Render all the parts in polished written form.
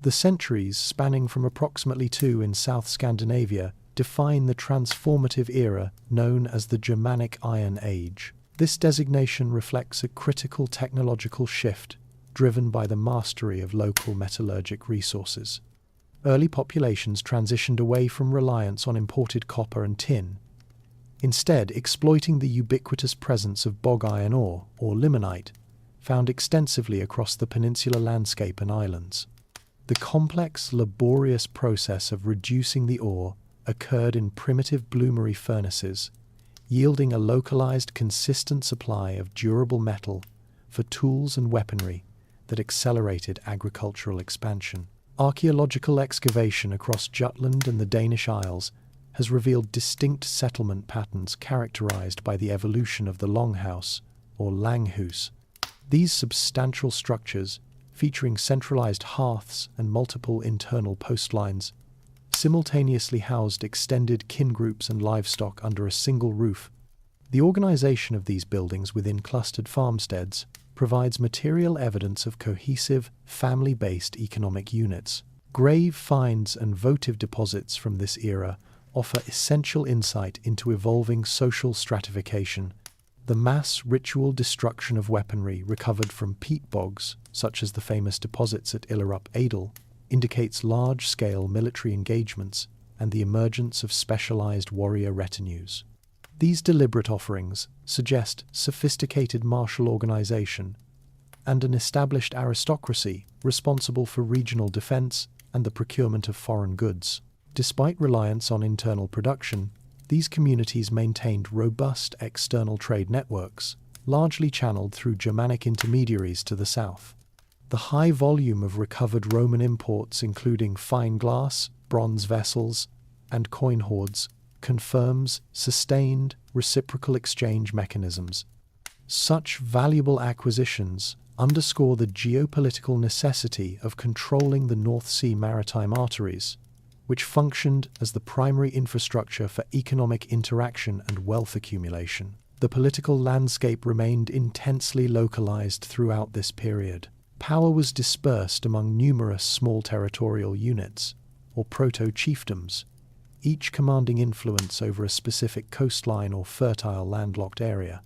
The centuries, spanning from approximately 2 in South Scandinavia, define the transformative era known as the Germanic Iron Age. This designation reflects a critical technological shift driven by the mastery of local metallurgic resources. Early populations transitioned away from reliance on imported copper and tin, instead exploiting the ubiquitous presence of bog iron ore, or limonite, found extensively across the peninsular landscape and islands. The complex, laborious process of reducing the ore occurred in primitive bloomery furnaces, yielding a localized, consistent supply of durable metal for tools and weaponry that accelerated agricultural expansion. Archaeological excavation across Jutland and the Danish Isles has revealed distinct settlement patterns characterized by the evolution of the longhouse, or langhus. These substantial structures, featuring centralized hearths and multiple internal postlines, simultaneously housed extended kin groups and livestock under a single roof. The organization of these buildings within clustered farmsteads provides material evidence of cohesive, family-based economic units. Grave finds and votive deposits from this era offer essential insight into evolving social stratification. The mass ritual destruction of weaponry recovered from peat bogs, such as the famous deposits at Illerup Adel, indicates large-scale military engagements and the emergence of specialized warrior retinues. These deliberate offerings suggest sophisticated martial organization and an established aristocracy responsible for regional defense and the procurement of foreign goods. Despite reliance on internal production, these communities maintained robust external trade networks, largely channeled through Germanic intermediaries to the south. The high volume of recovered Roman imports, including fine glass, bronze vessels, and coin hoards, confirms sustained reciprocal exchange mechanisms. Such valuable acquisitions underscore the geopolitical necessity of controlling the North Sea maritime arteries, which functioned as the primary infrastructure for economic interaction and wealth accumulation. The political landscape remained intensely localized throughout this period. Power was dispersed among numerous small territorial units, or proto-chiefdoms, each commanding influence over a specific coastline or fertile landlocked area.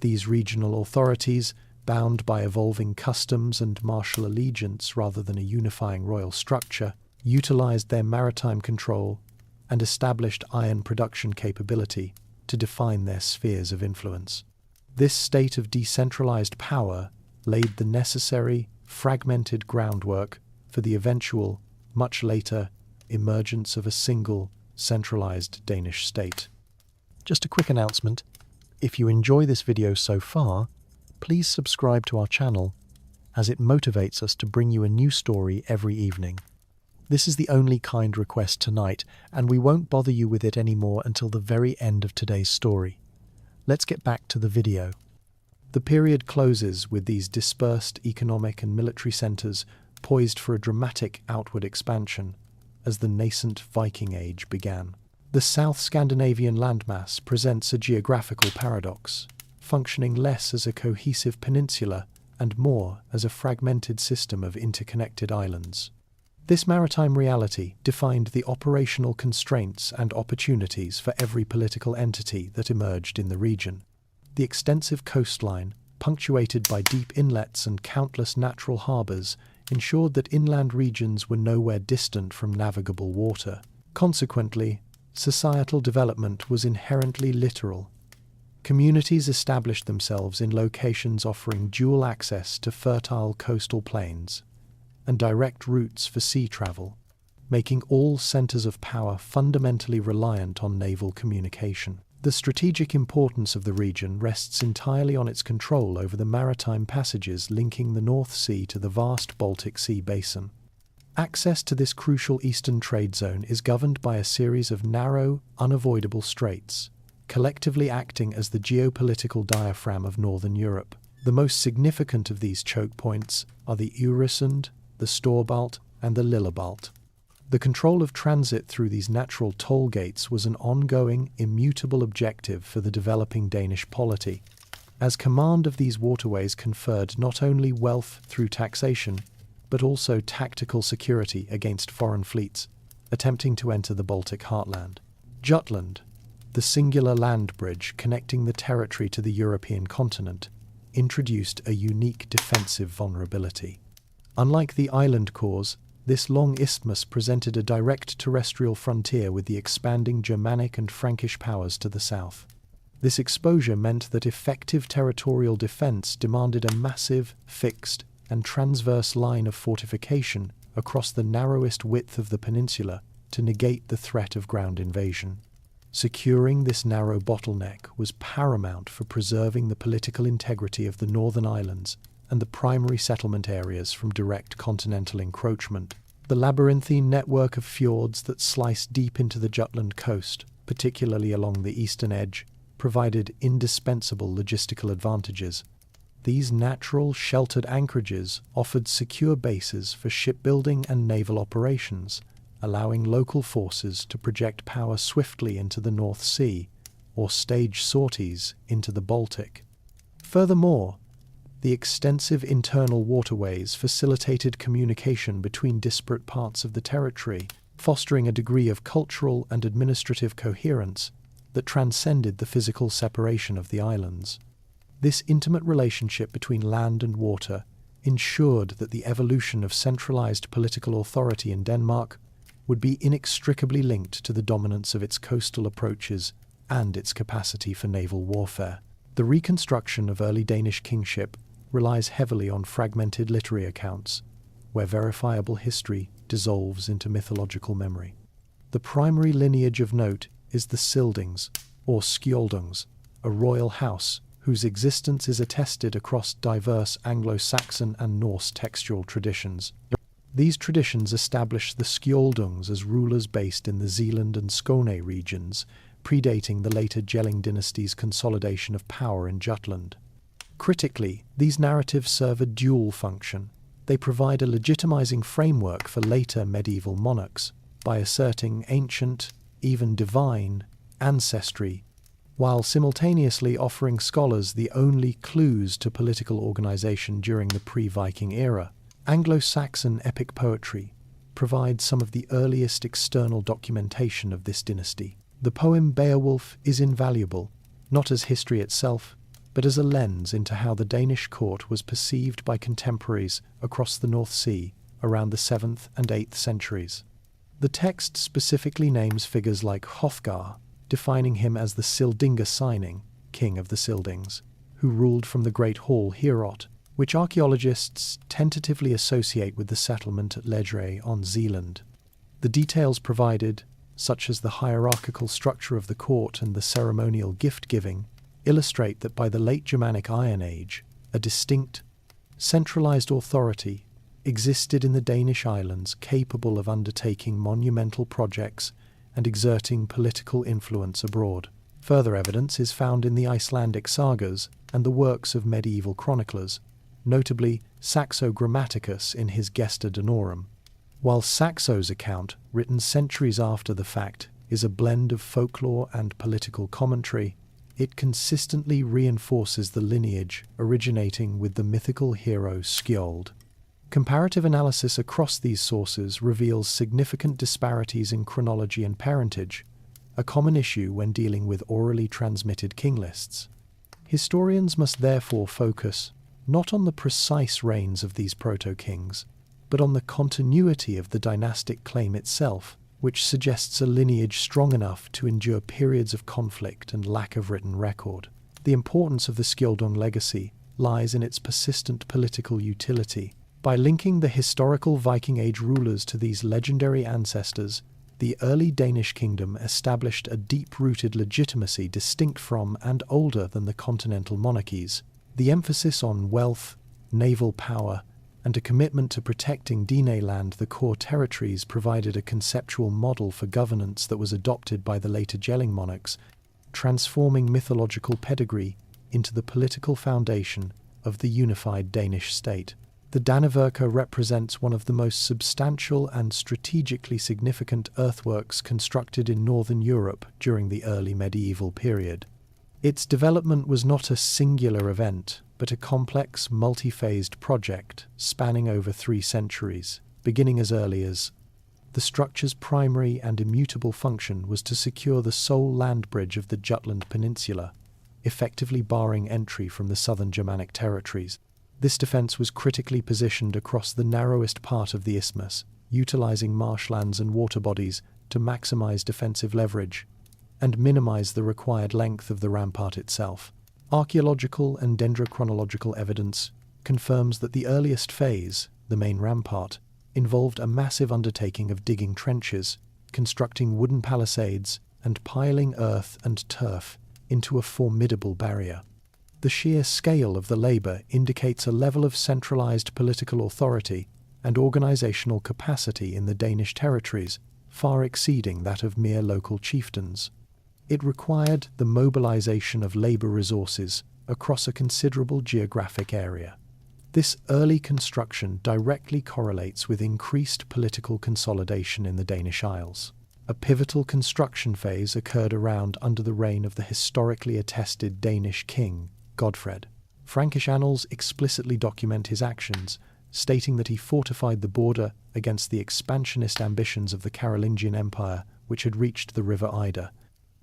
These regional authorities, bound by evolving customs and martial allegiance rather than a unifying royal structure, utilized their maritime control and established iron production capability to define their spheres of influence. This state of decentralized power laid the necessary, fragmented groundwork for the eventual, much later, emergence of a single, centralized Danish state. Just a quick announcement: if you enjoy this video so far, please subscribe to our channel, as it motivates us to bring you a new story every evening. This is the only kind request tonight, and we won't bother you with it anymore until the very end of today's story. Let's get back to the video. The period closes with these dispersed economic and military centers poised for a dramatic outward expansion as the nascent Viking Age began. The South Scandinavian landmass presents a geographical paradox, functioning less as a cohesive peninsula and more as a fragmented system of interconnected islands. This maritime reality defined the operational constraints and opportunities for every political entity that emerged in the region. The extensive coastline, punctuated by deep inlets and countless natural harbors, ensured that inland regions were nowhere distant from navigable water. Consequently, societal development was inherently littoral. Communities established themselves in locations offering dual access to fertile coastal plains and direct routes for sea travel, making all centers of power fundamentally reliant on naval communication. The strategic importance of the region rests entirely on its control over the maritime passages linking the North Sea to the vast Baltic Sea basin. Access to this crucial eastern trade zone is governed by a series of narrow, unavoidable straits, collectively acting as the geopolitical diaphragm of northern Europe. The most significant of these choke points are the Øresund, the Storbalt, and the Lillebalt. The control of transit through these natural toll gates was an ongoing, immutable objective for the developing Danish polity, as command of these waterways conferred not only wealth through taxation, but also tactical security against foreign fleets attempting to enter the Baltic heartland. Jutland, the singular land bridge connecting the territory to the European continent, introduced a unique defensive vulnerability. Unlike the island cores, this long isthmus presented a direct terrestrial frontier with the expanding Germanic and Frankish powers to the south. This exposure meant that effective territorial defense demanded a massive, fixed, and transverse line of fortification across the narrowest width of the peninsula to negate the threat of ground invasion. Securing this narrow bottleneck was paramount for preserving the political integrity of the Northern Islands and the primary settlement areas from direct continental encroachment. The labyrinthine network of fjords that sliced deep into the Jutland coast, particularly along the eastern edge, provided indispensable logistical advantages. These natural, sheltered anchorages offered secure bases for shipbuilding and naval operations, allowing local forces to project power swiftly into the North Sea or stage sorties into the Baltic. Furthermore, the extensive internal waterways facilitated communication between disparate parts of the territory, fostering a degree of cultural and administrative coherence that transcended the physical separation of the islands. This intimate relationship between land and water ensured that the evolution of centralized political authority in Denmark would be inextricably linked to the dominance of its coastal approaches and its capacity for naval warfare. The reconstruction of early Danish kingship relies heavily on fragmented literary accounts, where verifiable history dissolves into mythological memory. The primary lineage of note is the Sildings, or Skjoldungs, a royal house whose existence is attested across diverse Anglo-Saxon and Norse textual traditions. These traditions establish the Skjoldungs as rulers based in the Zealand and Skåne regions, predating the later Jelling dynasty's consolidation of power in Jutland. Critically, these narratives serve a dual function. They provide a legitimizing framework for later medieval monarchs by asserting ancient, even divine, ancestry, while simultaneously offering scholars the only clues to political organization during the pre-Viking era. Anglo-Saxon epic poetry provides some of the earliest external documentation of this dynasty. The poem Beowulf is invaluable, not as history itself, but as a lens into how the Danish court was perceived by contemporaries across the North Sea around the 7th and 8th centuries. The text specifically names figures like Hrothgar, defining him as the Sildinga Signing, king of the Sildings, who ruled from the Great Hall Heorot, which archaeologists tentatively associate with the settlement at Ledre on Zealand. The details provided, such as the hierarchical structure of the court and the ceremonial gift-giving, illustrate that by the late Germanic Iron Age, a distinct, centralized authority existed in the Danish islands capable of undertaking monumental projects and exerting political influence abroad. Further evidence is found in the Icelandic sagas and the works of medieval chroniclers, notably Saxo Grammaticus in his Gesta Danorum. While Saxo's account, written centuries after the fact, is a blend of folklore and political commentary, it consistently reinforces the lineage originating with the mythical hero Skjold. Comparative analysis across these sources reveals significant disparities in chronology and parentage, a common issue when dealing with orally transmitted king lists. Historians must therefore focus not on the precise reigns of these proto-kings, but on the continuity of the dynastic claim itself, which suggests a lineage strong enough to endure periods of conflict and lack of written record. The importance of the Skjoldung legacy lies in its persistent political utility. By linking the historical Viking Age rulers to these legendary ancestors, the early Danish kingdom established a deep-rooted legitimacy distinct from and older than the continental monarchies. The emphasis on wealth, naval power, and a commitment to protecting Dine-land, the core territories, provided a conceptual model for governance that was adopted by the later Jelling monarchs, transforming mythological pedigree into the political foundation of the unified Danish state. The Danevirke represents one of the most substantial and strategically significant earthworks constructed in northern Europe during the early medieval period. Its development was not a singular event, but a complex, multi-phased project spanning over 3 centuries, beginning as early as the structure's primary and immutable function was to secure the sole land bridge of the Jutland Peninsula, effectively barring entry from the southern Germanic territories. This defence was critically positioned across the narrowest part of the isthmus, utilising marshlands and water bodies to maximise defensive leverage and minimise the required length of the rampart itself. Archaeological and dendrochronological evidence confirms that the earliest phase, the main rampart, involved a massive undertaking of digging trenches, constructing wooden palisades, and piling earth and turf into a formidable barrier. The sheer scale of the labour indicates a level of centralised political authority and organisational capacity in the Danish territories far exceeding that of mere local chieftains. It required the mobilisation of labour resources across a considerable geographic area. This early construction directly correlates with increased political consolidation in the Danish Isles. A pivotal construction phase occurred around under the reign of the historically attested Danish king, Godfred. Frankish annals explicitly document his actions, stating that he fortified the border against the expansionist ambitions of the Carolingian Empire, which had reached the River Ida.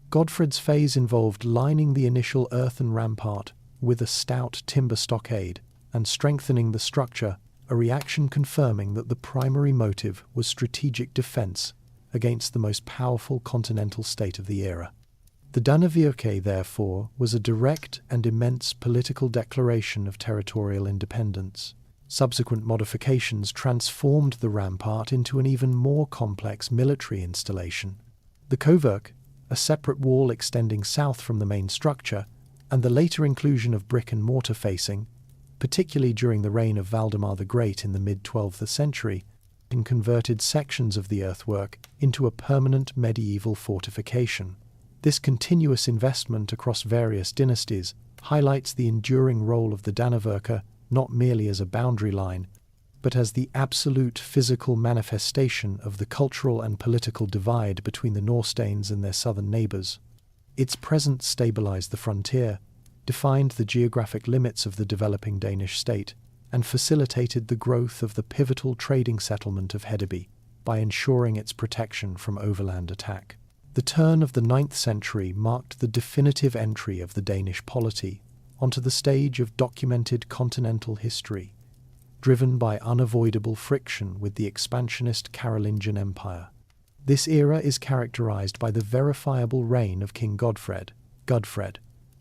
Godfred's phase involved lining the initial earthen rampart with a stout timber stockade and strengthening the structure, a reaction confirming that the primary motive was strategic defence against the most powerful continental state of the era. The Dannevirke, therefore, was a direct and immense political declaration of territorial independence. Subsequent modifications transformed the rampart into an even more complex military installation. The Koverk, a separate wall extending south from the main structure, and the later inclusion of brick and mortar facing, particularly during the reign of Valdemar the Great in the mid-12th century, converted sections of the earthwork into a permanent medieval fortification. This continuous investment across various dynasties highlights the enduring role of the Dannevirke not merely as a boundary line, but as the absolute physical manifestation of the cultural and political divide between the Norstanes and their southern neighbours. Its presence stabilised the frontier, defined the geographic limits of the developing Danish state, and facilitated the growth of the pivotal trading settlement of Hedeby by ensuring its protection from overland attack. The turn of the 9th century marked the definitive entry of the Danish polity onto the stage of documented continental history, driven by unavoidable friction with the expansionist Carolingian Empire. This era is characterized by the verifiable reign of King Godfred,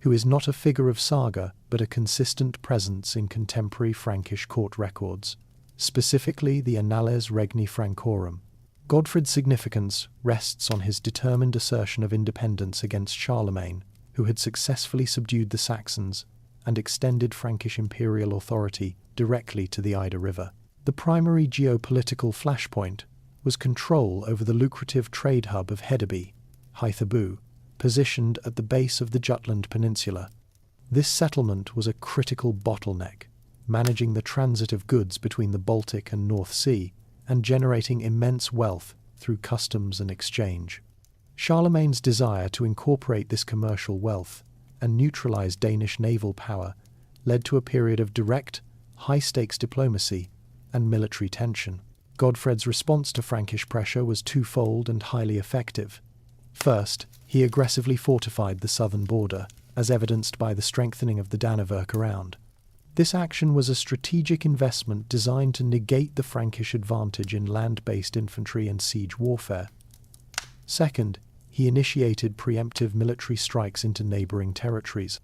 who is not a figure of saga but a consistent presence in contemporary Frankish court records, specifically the Annales Regni Francorum. Godfred's significance rests on his determined assertion of independence against Charlemagne, who had successfully subdued the Saxons and extended Frankish imperial authority directly to the Ida River. The primary geopolitical flashpoint was control over the lucrative trade hub of Hedeby, Hythabu, positioned at the base of the Jutland Peninsula. This settlement was a critical bottleneck, managing the transit of goods between the Baltic and North Sea and generating immense wealth through customs and exchange. Charlemagne's desire to incorporate this commercial wealth and neutralize Danish naval power led to a period of direct, high-stakes diplomacy and military tension. Godfred's response to Frankish pressure was twofold and highly effective. First, he aggressively fortified the southern border, as evidenced by the strengthening of the Dannevirke around. This action was a strategic investment designed to negate the Frankish advantage in land-based infantry and siege warfare. Second, he initiated preemptive military strikes into neighbouring territories.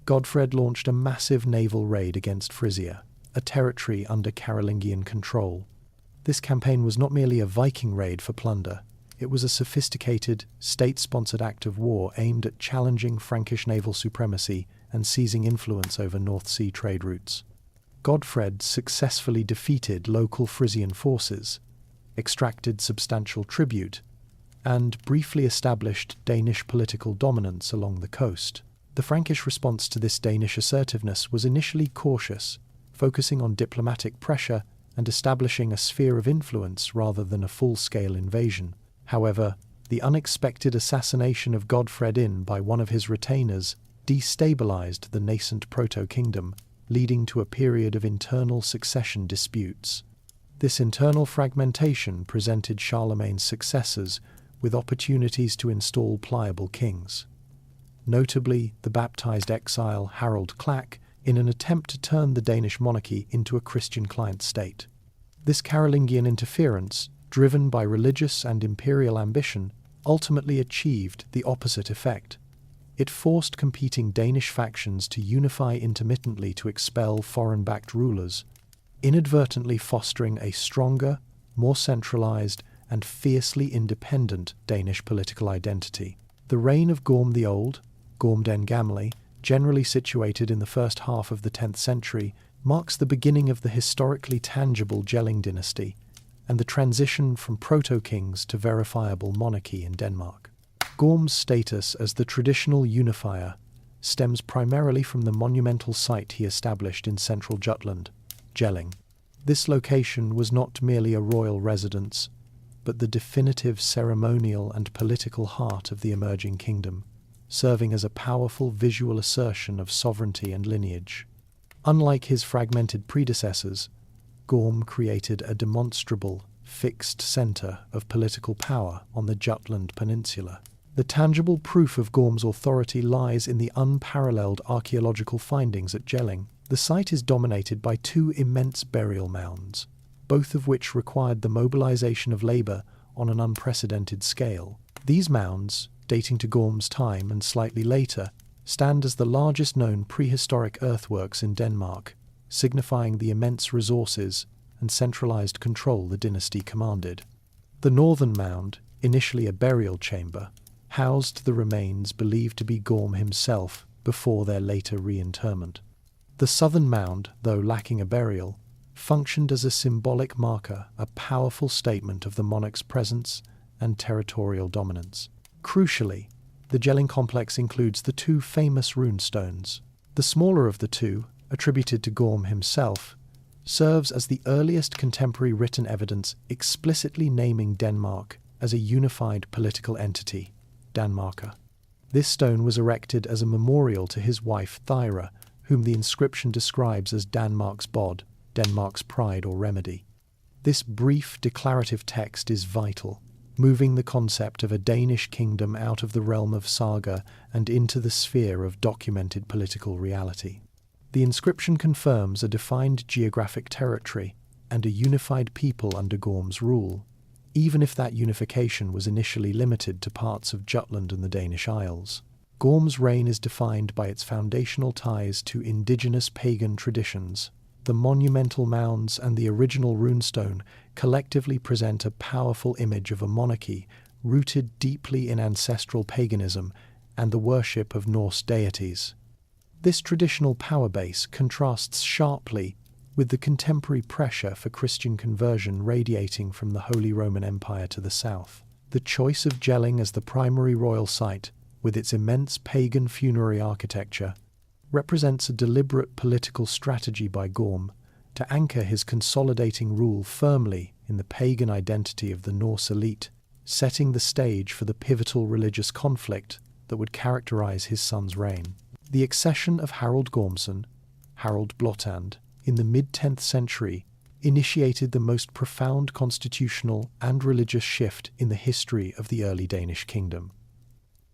Godfred launched a massive naval raid against Frisia, a territory under Carolingian control. This campaign was not merely a Viking raid for plunder. It was a sophisticated, state-sponsored act of war aimed at challenging Frankish naval supremacy and seizing influence over North Sea trade routes. Godfred successfully defeated local Frisian forces, extracted substantial tribute, and briefly established Danish political dominance along the coast. The Frankish response to this Danish assertiveness was initially cautious, focusing on diplomatic pressure and establishing a sphere of influence rather than a full-scale invasion. However, the unexpected assassination of Godfredin by one of his retainers destabilized the nascent proto-kingdom, leading to a period of internal succession disputes. This internal fragmentation presented Charlemagne's successors with opportunities to install pliable kings. Notably, the baptized exile Harold Clack, in an attempt to turn the Danish monarchy into a Christian client state. This Carolingian interference, driven by religious and imperial ambition, ultimately achieved the opposite effect. It forced competing Danish factions to unify intermittently to expel foreign-backed rulers, inadvertently fostering a stronger, more centralized, and fiercely independent Danish political identity. The reign of Gorm the Old, Gorm den Gamle, generally situated in the first half of the 10th century, marks the beginning of the historically tangible Jelling dynasty and the transition from proto-kings to verifiable monarchy in Denmark. Gorm's status as the traditional unifier stems primarily from the monumental site he established in central Jutland, Jelling. This location was not merely a royal residence, but the definitive ceremonial and political heart of the emerging kingdom, serving as a powerful visual assertion of sovereignty and lineage. Unlike his fragmented predecessors, Gorm created a demonstrable, fixed centre of political power on the Jutland Peninsula. The tangible proof of Gorm's authority lies in the unparalleled archaeological findings at Jelling. The site is dominated by two immense burial mounds, both of which required the mobilization of labor on an unprecedented scale. These mounds, dating to Gorm's time and slightly later, stand as the largest known prehistoric earthworks in Denmark, signifying the immense resources and centralized control the dynasty commanded. The northern mound, initially a burial chamber, housed the remains believed to be Gorm himself before their later reinterment. The southern mound, though lacking a burial, functioned as a symbolic marker, a powerful statement of the monarch's presence and territorial dominance. Crucially, the Jelling complex includes the two famous runestones. The smaller of the two, attributed to Gorm himself, serves as the earliest contemporary written evidence explicitly naming Denmark as a unified political entity, Danmarka. This stone was erected as a memorial to his wife Thyra, whom the inscription describes as Danmarks bod, Denmark's pride or remedy. This brief declarative text is vital, moving the concept of a Danish kingdom out of the realm of saga and into the sphere of documented political reality. The inscription confirms a defined geographic territory and a unified people under Gorm's rule, even if that unification was initially limited to parts of Jutland and the Danish Isles. Gorm's reign is defined by its foundational ties to indigenous pagan traditions. The monumental mounds and the original runestone collectively present a powerful image of a monarchy rooted deeply in ancestral paganism and the worship of Norse deities. This traditional power base contrasts sharply with the contemporary pressure for Christian conversion radiating from the Holy Roman Empire to the south. The choice of Jelling as the primary royal site, with its immense pagan funerary architecture, represents a deliberate political strategy by Gorm to anchor his consolidating rule firmly in the pagan identity of the Norse elite, setting the stage for the pivotal religious conflict that would characterize his son's reign. The accession of Harald Gormson, Harald Blåtand, in the mid-10th century initiated the most profound constitutional and religious shift in the history of the early Danish kingdom.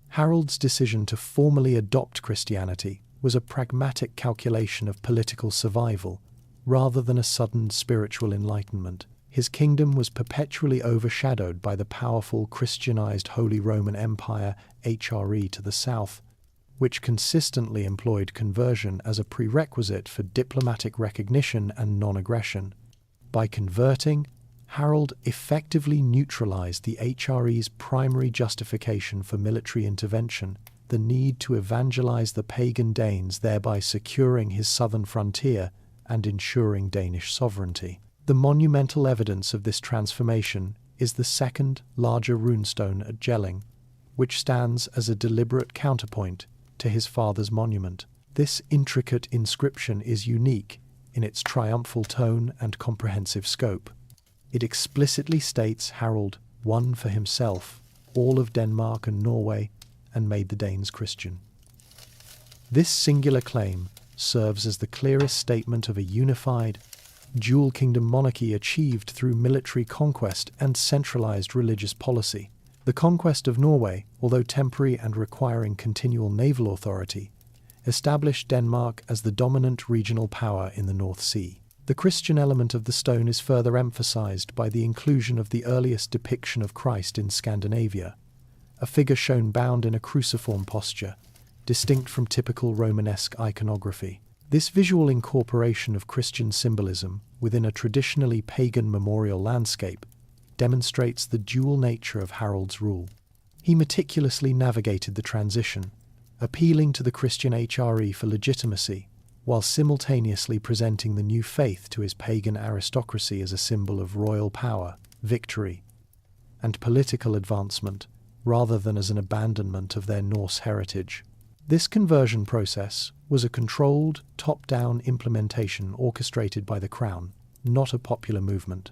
Harald's decision to formally adopt Christianity was a pragmatic calculation of political survival rather than a sudden spiritual enlightenment. His kingdom was perpetually overshadowed by the powerful Christianized Holy Roman Empire HRE to the south, which consistently employed conversion as a prerequisite for diplomatic recognition and non-aggression. By converting, Harald effectively neutralized the HRE's primary justification for military intervention, the need to evangelize the pagan Danes, thereby securing his southern frontier and ensuring Danish sovereignty. The monumental evidence of this transformation is the second, larger runestone at Jelling, which stands as a deliberate counterpoint to his father's monument. This intricate inscription is unique in its triumphal tone and comprehensive scope. It explicitly states Harald won for himself all of Denmark and Norway and made the Danes Christian. This singular claim serves as the clearest statement of a unified, dual-kingdom monarchy achieved through military conquest and centralized religious policy. The conquest of Norway, although temporary and requiring continual naval authority, established Denmark as the dominant regional power in the North Sea. The Christian element of the stone is further emphasized by the inclusion of the earliest depiction of Christ in Scandinavia, a figure shown bound in a cruciform posture, distinct from typical Romanesque iconography. This visual incorporation of Christian symbolism within a traditionally pagan memorial landscape demonstrates the dual nature of Harold's rule. He meticulously navigated the transition, appealing to the Christian HRE for legitimacy, while simultaneously presenting the new faith to his pagan aristocracy as a symbol of royal power, victory, and political advancement, rather than as an abandonment of their Norse heritage. This conversion process was a controlled, top-down implementation orchestrated by the Crown, not a popular movement.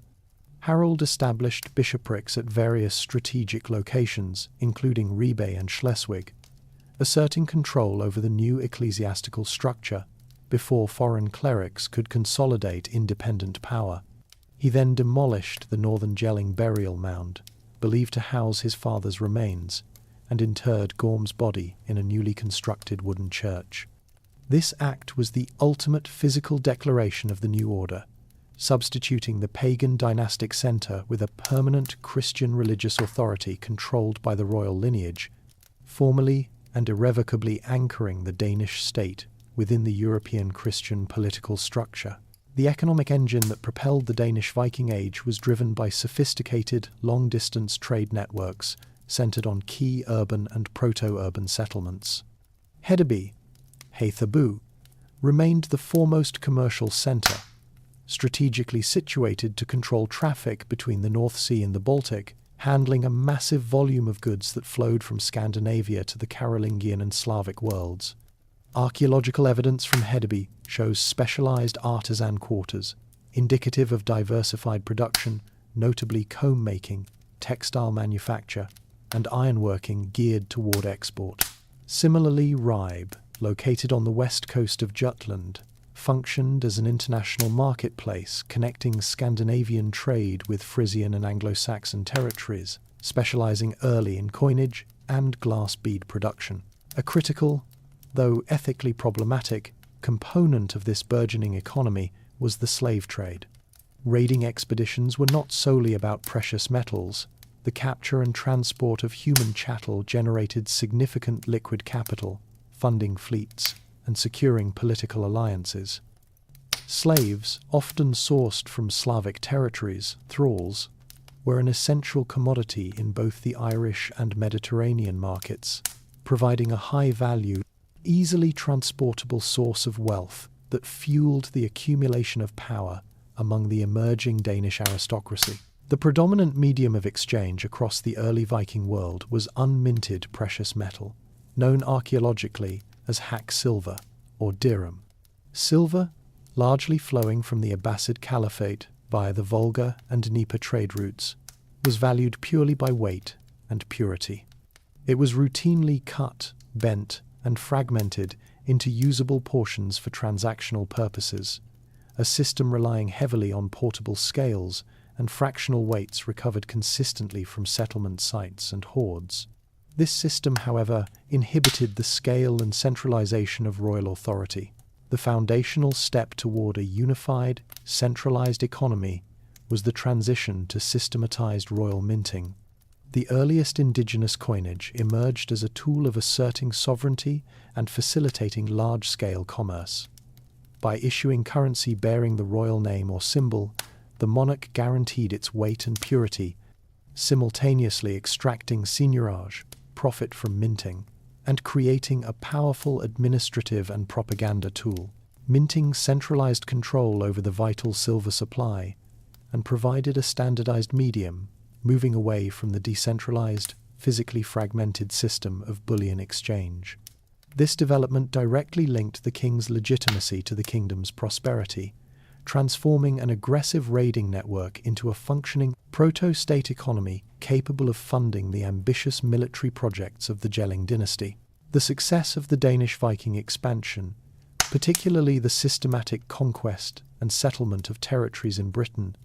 Harold established bishoprics at various strategic locations, including Ribe and Schleswig, asserting control over the new ecclesiastical structure before foreign clerics could consolidate independent power. He then demolished the northern Jelling burial mound, believed to house his father's remains, and interred Gorm's body in a newly constructed wooden church. This act was the ultimate physical declaration of the new order, substituting the pagan dynastic centre with a permanent Christian religious authority controlled by the royal lineage, formally and irrevocably anchoring the Danish state within the European Christian political structure. The economic engine that propelled the Danish Viking Age was driven by sophisticated, long-distance trade networks centred on key urban and proto-urban settlements. Hedeby, Haithabu, remained the foremost commercial centre, strategically situated to control traffic between the North Sea and the Baltic, handling a massive volume of goods that flowed from Scandinavia to the Carolingian and Slavic worlds. Archaeological evidence from Hedeby shows specialized artisan quarters, indicative of diversified production, notably comb-making, textile manufacture, and ironworking geared toward export. Similarly, Ribe, located on the west coast of Jutland, functioned as an international marketplace connecting Scandinavian trade with Frisian and Anglo-Saxon territories, specializing early in coinage and glass bead production. A critical, though ethically problematic, component of this burgeoning economy was the slave trade. Raiding expeditions were not solely about precious metals. The capture and transport of human chattel generated significant liquid capital, funding fleets, and securing political alliances. Slaves, often sourced from Slavic territories, thralls, were an essential commodity in both the Irish and Mediterranean markets, providing a high-value, easily transportable source of wealth that fueled the accumulation of power among the emerging Danish aristocracy. The predominant medium of exchange across the early Viking world was unminted precious metal, known archaeologically as hack silver or dirham. Silver, largely flowing from the Abbasid Caliphate via the Volga and Dnieper trade routes, was valued purely by weight and purity. It was routinely cut, bent, and fragmented into usable portions for transactional purposes, a system relying heavily on portable scales and fractional weights recovered consistently from settlement sites and hoards. This system, however, inhibited the scale and centralization of royal authority. The foundational step toward a unified, centralized economy was the transition to systematized royal minting. The earliest indigenous coinage emerged as a tool of asserting sovereignty and facilitating large-scale commerce. By issuing currency bearing the royal name or symbol, the monarch guaranteed its weight and purity, simultaneously extracting seigniorage, profit from minting, and creating a powerful administrative and propaganda tool. Minting centralized control over the vital silver supply and provided a standardized medium, moving away from the decentralized, physically fragmented system of bullion exchange. This development directly linked the king's legitimacy to the kingdom's prosperity, transforming an aggressive raiding network into a functioning proto-state economy capable of funding the ambitious military projects of the Jelling dynasty. The success of the Danish Viking expansion, particularly the systematic conquest and settlement of territories in Britain,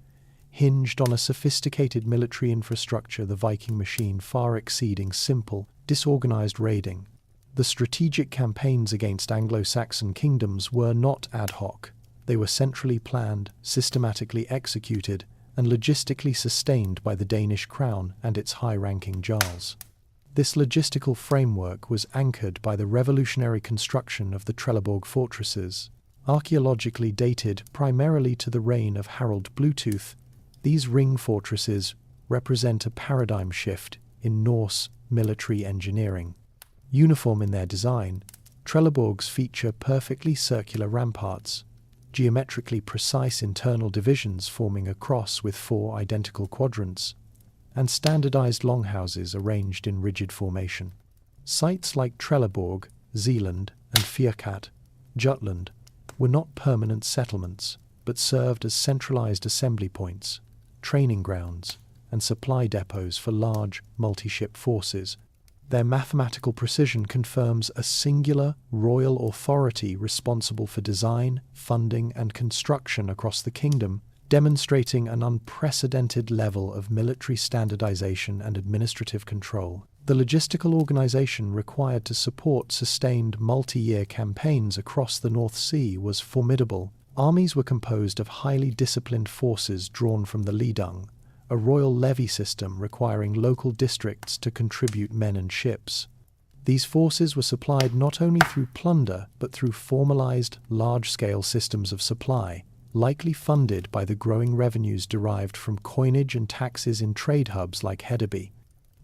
hinged on a sophisticated military infrastructure, the Viking machine far exceeding simple, disorganized raiding. The strategic campaigns against Anglo-Saxon kingdoms were not ad hoc. They were centrally planned, systematically executed, and logistically sustained by the Danish crown and its high-ranking jarls. This logistical framework was anchored by the revolutionary construction of the Trelleborg fortresses. Archaeologically dated primarily to the reign of Harald Bluetooth, these ring fortresses represent a paradigm shift in Norse military engineering. Uniform in their design, Trelleborgs feature perfectly circular ramparts, geometrically precise internal divisions forming a cross with 4 identical quadrants, and standardized longhouses arranged in rigid formation. Sites like Trelleborg, Zeeland, and Fierkat, Jutland, were not permanent settlements, but served as centralized assembly points, training grounds, and supply depots for large, multi-ship forces. Their mathematical precision confirms a singular royal authority responsible for design, funding, and construction across the kingdom, demonstrating an unprecedented level of military standardization and administrative control. The logistical organization required to support sustained multi-year campaigns across the North Sea was formidable. Armies were composed of highly disciplined forces drawn from the Lidung, a royal levy system requiring local districts to contribute men and ships. These forces were supplied not only through plunder, but through formalized, large-scale systems of supply, likely funded by the growing revenues derived from coinage and taxes in trade hubs like Hedeby.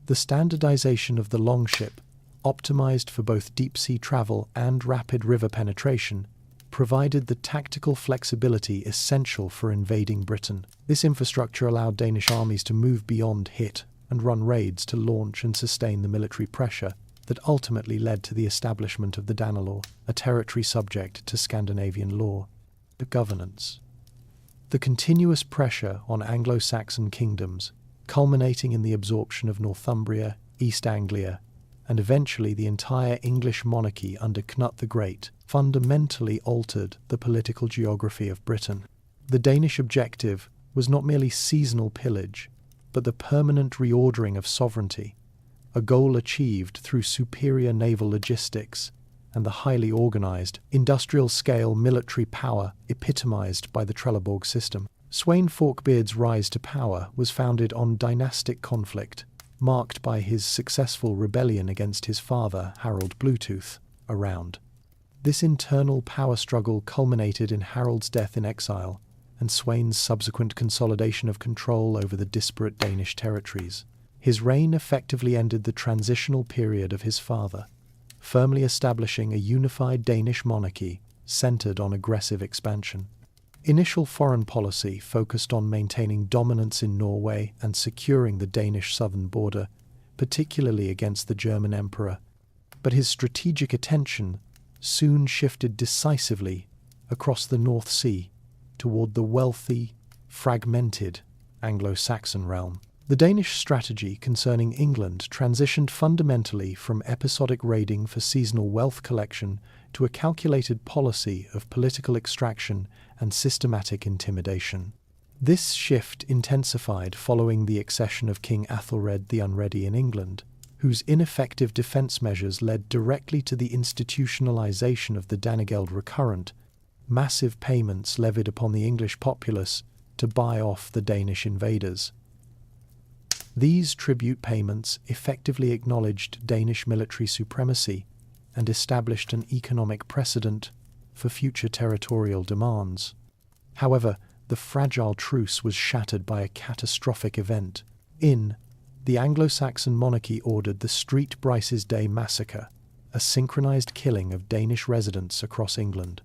The standardization of the longship, optimized for both deep-sea travel and rapid river penetration, provided the tactical flexibility essential for invading Britain. This infrastructure allowed Danish armies to move beyond hit and run raids to launch and sustain the military pressure that ultimately led to the establishment of the Danelaw, a territory subject to Scandinavian law. The governance. The continuous pressure on Anglo-Saxon kingdoms, culminating in the absorption of Northumbria, East Anglia, and eventually the entire English monarchy under Knut the Great, fundamentally altered the political geography of Britain. The Danish objective was not merely seasonal pillage, but the permanent reordering of sovereignty, a goal achieved through superior naval logistics and the highly organized, industrial-scale military power epitomized by the Trelleborg system. Sweyn Forkbeard's rise to power was founded on dynastic conflict, marked by his successful rebellion against his father, Harald Bluetooth, around. This internal power struggle culminated in Harold's death in exile and Sweyn's subsequent consolidation of control over the disparate Danish territories. His reign effectively ended the transitional period of his father, firmly establishing a unified Danish monarchy centered on aggressive expansion. Initial foreign policy focused on maintaining dominance in Norway and securing the Danish southern border, particularly against the German emperor, but his strategic attention soon shifted decisively across the North Sea toward the wealthy, fragmented Anglo-Saxon realm. The Danish strategy concerning England transitioned fundamentally from episodic raiding for seasonal wealth collection to a calculated policy of political extraction and systematic intimidation. This shift intensified following the accession of King Athelred the Unready in England, whose ineffective defence measures led directly to the institutionalisation of the Danegeld recurrent, massive payments levied upon the English populace to buy off the Danish invaders. These tribute payments effectively acknowledged Danish military supremacy and established an economic precedent for future territorial demands. However, the fragile truce was shattered by a catastrophic event. The Anglo-Saxon monarchy ordered the Street Bryce's Day massacre, a synchronized killing of Danish residents across England.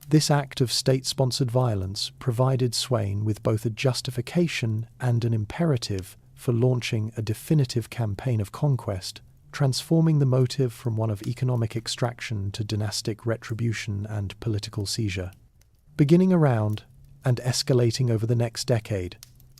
This act of state-sponsored violence provided Sweyn with both a justification and an imperative for launching a definitive campaign of conquest, transforming the motive from one of economic extraction to dynastic retribution and political seizure. Beginning around and escalating over the next decade,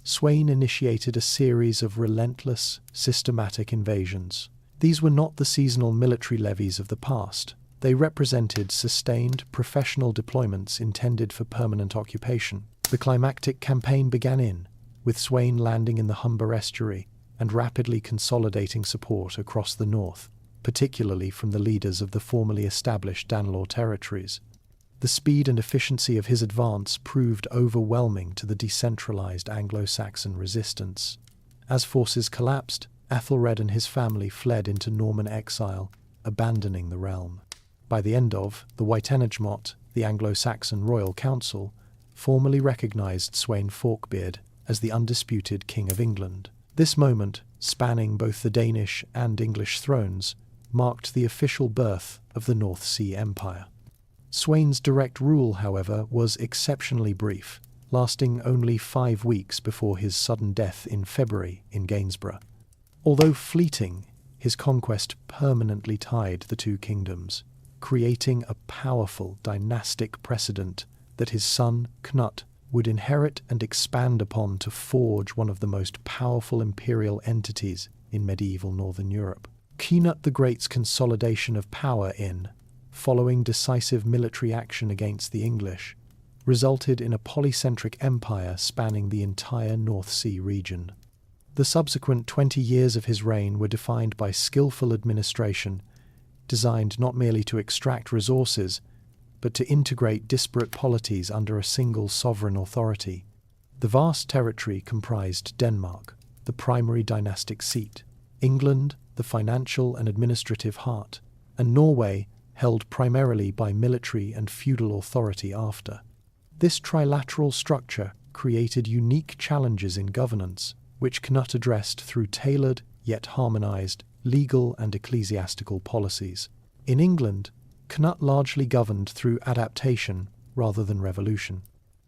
Sweyn initiated a series of relentless, systematic invasions. These were not the seasonal military levies of the past. They represented sustained, professional deployments intended for permanent occupation. The climactic campaign began with Sweyn landing in the Humber estuary and rapidly consolidating support across the north, particularly from the leaders of the formerly established Danelaw territories. The speed and efficiency of his advance proved overwhelming to the decentralized Anglo-Saxon resistance. As forces collapsed, Ethelred and his family fled into Norman exile, abandoning the realm. By the end of the Witenagemot, the Anglo-Saxon Royal Council formally recognized Sweyn Forkbeard as the undisputed King of England. This moment, spanning both the Danish and English thrones, marked the official birth of the North Sea Empire. Sweyn's direct rule, however, was exceptionally brief, lasting only 5 weeks before his sudden death in February in Gainsborough. Although fleeting, his conquest permanently tied the two kingdoms, creating a powerful dynastic precedent that his son, Knut, would inherit and expand upon to forge one of the most powerful imperial entities in medieval Northern Europe. Knut the Great's consolidation of power following decisive military action against the English, resulted in a polycentric empire spanning the entire North Sea region. The subsequent 20 years of his reign were defined by skillful administration, designed not merely to extract resources, but to integrate disparate polities under a single sovereign authority. The vast territory comprised Denmark, the primary dynastic seat, England, the financial and administrative heart, and Norway, held primarily by military and feudal authority after. This trilateral structure created unique challenges in governance, which Knut addressed through tailored, yet harmonized, legal and ecclesiastical policies. In England, Knut largely governed through adaptation rather than revolution.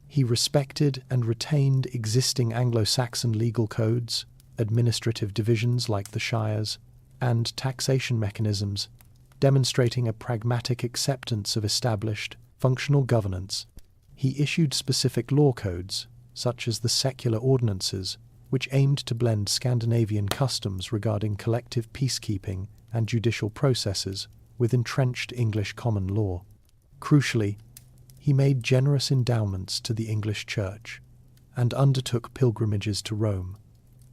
He respected and retained existing Anglo-Saxon legal codes, administrative divisions like the shires, and taxation mechanisms, demonstrating a pragmatic acceptance of established, functional governance. He issued specific law codes, such as the secular ordinances, which aimed to blend Scandinavian customs regarding collective peacekeeping and judicial processes with entrenched English common law. Crucially, he made generous endowments to the English Church and undertook pilgrimages to Rome,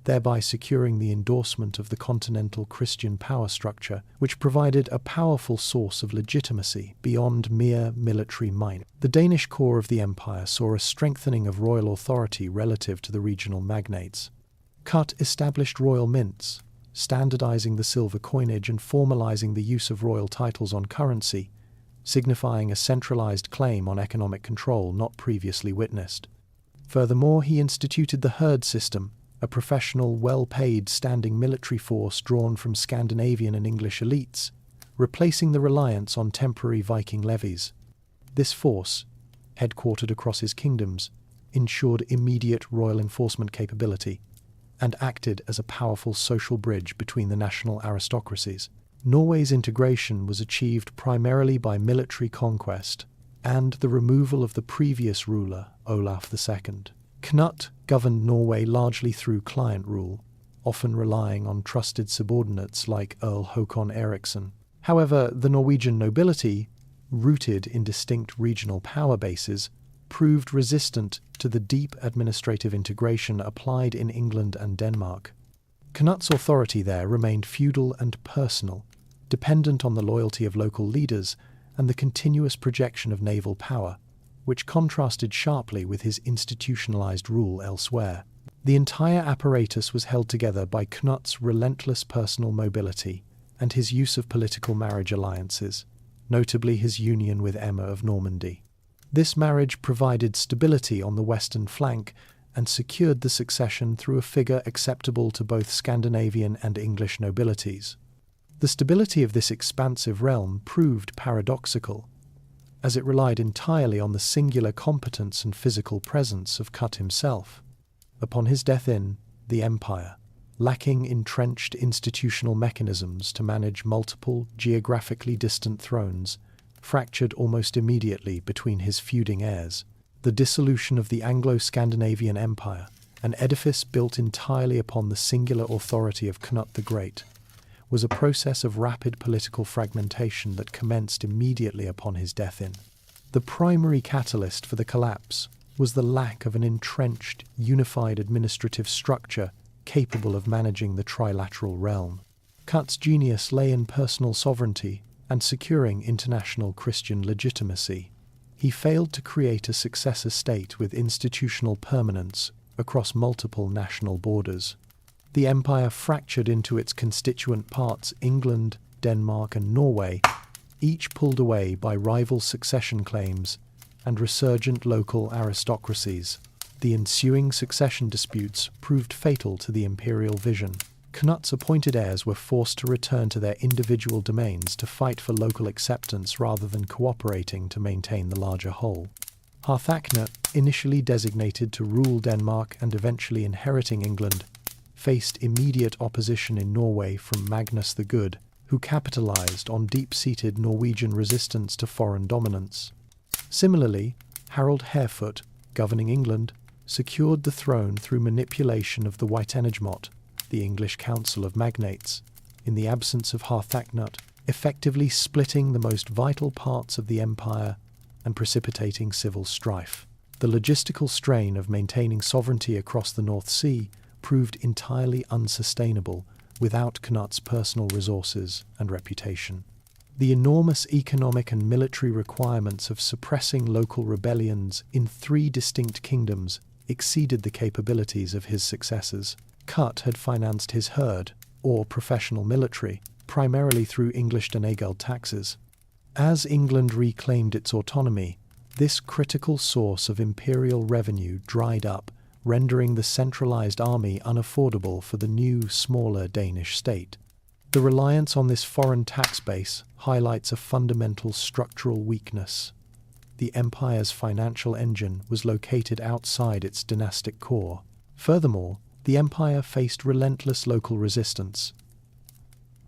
thereby securing the endorsement of the continental Christian power structure, which provided a powerful source of legitimacy beyond mere military might. The Danish core of the empire saw a strengthening of royal authority relative to the regional magnates. Knut established royal mints, standardizing the silver coinage and formalizing the use of royal titles on currency, signifying a centralized claim on economic control not previously witnessed. Furthermore, he instituted the herd system, a professional, well-paid standing military force drawn from Scandinavian and English elites, replacing the reliance on temporary Viking levies. This force, headquartered across his kingdoms, ensured immediate royal enforcement capability and acted as a powerful social bridge between the national aristocracies. Norway's integration was achieved primarily by military conquest and the removal of the previous ruler, Olaf II. Knut governed Norway largely through client rule, often relying on trusted subordinates like Earl Håkon Eriksson. However, the Norwegian nobility, rooted in distinct regional power bases, proved resistant to the deep administrative integration applied in England and Denmark. Knut's authority there remained feudal and personal, dependent on the loyalty of local leaders and the continuous projection of naval power, which contrasted sharply with his institutionalized rule elsewhere. The entire apparatus was held together by Knut's relentless personal mobility and his use of political marriage alliances, notably his union with Emma of Normandy. This marriage provided stability on the western flank and secured the succession through a figure acceptable to both Scandinavian and English nobilities. The stability of this expansive realm proved paradoxical, as it relied entirely on the singular competence and physical presence of Knut himself. Upon his death the empire, lacking entrenched institutional mechanisms to manage multiple geographically distant thrones, fractured almost immediately between his feuding heirs. The dissolution of the Anglo-Scandinavian Empire an edifice built entirely upon the singular authority of Knut the Great, was a process of rapid political fragmentation that commenced immediately upon his death. The primary catalyst for the collapse was the lack of an entrenched, unified administrative structure capable of managing the trilateral realm. Knut's genius lay in personal sovereignty and securing international Christian legitimacy. He failed to create a successor state with institutional permanence across multiple national borders. The empire fractured into its constituent parts, England, Denmark, and Norway, each pulled away by rival succession claims and resurgent local aristocracies. The ensuing succession disputes proved fatal to the imperial vision. Knut's appointed heirs were forced to return to their individual domains to fight for local acceptance rather than cooperating to maintain the larger whole. Harthacnut, initially designated to rule Denmark and eventually inheriting England, faced immediate opposition in Norway from Magnus the Good, who capitalized on deep-seated Norwegian resistance to foreign dominance. Similarly, Harold Harefoot, governing England, secured the throne through manipulation of the Witenagemot, the English Council of Magnates, in the absence of Harthacnut, effectively splitting the most vital parts of the empire and precipitating civil strife. The logistical strain of maintaining sovereignty across the North Sea proved entirely unsustainable without Knut's personal resources and reputation. The enormous economic and military requirements of suppressing local rebellions in 3 distinct kingdoms exceeded the capabilities of his successors. Knut had financed his hird, or professional military, primarily through English denegeld taxes. As England reclaimed its autonomy, this critical source of imperial revenue dried up, rendering the centralized army unaffordable for the new, smaller Danish state. The reliance on this foreign tax base highlights a fundamental structural weakness. The empire's financial engine was located outside its dynastic core. Furthermore, the empire faced relentless local resistance.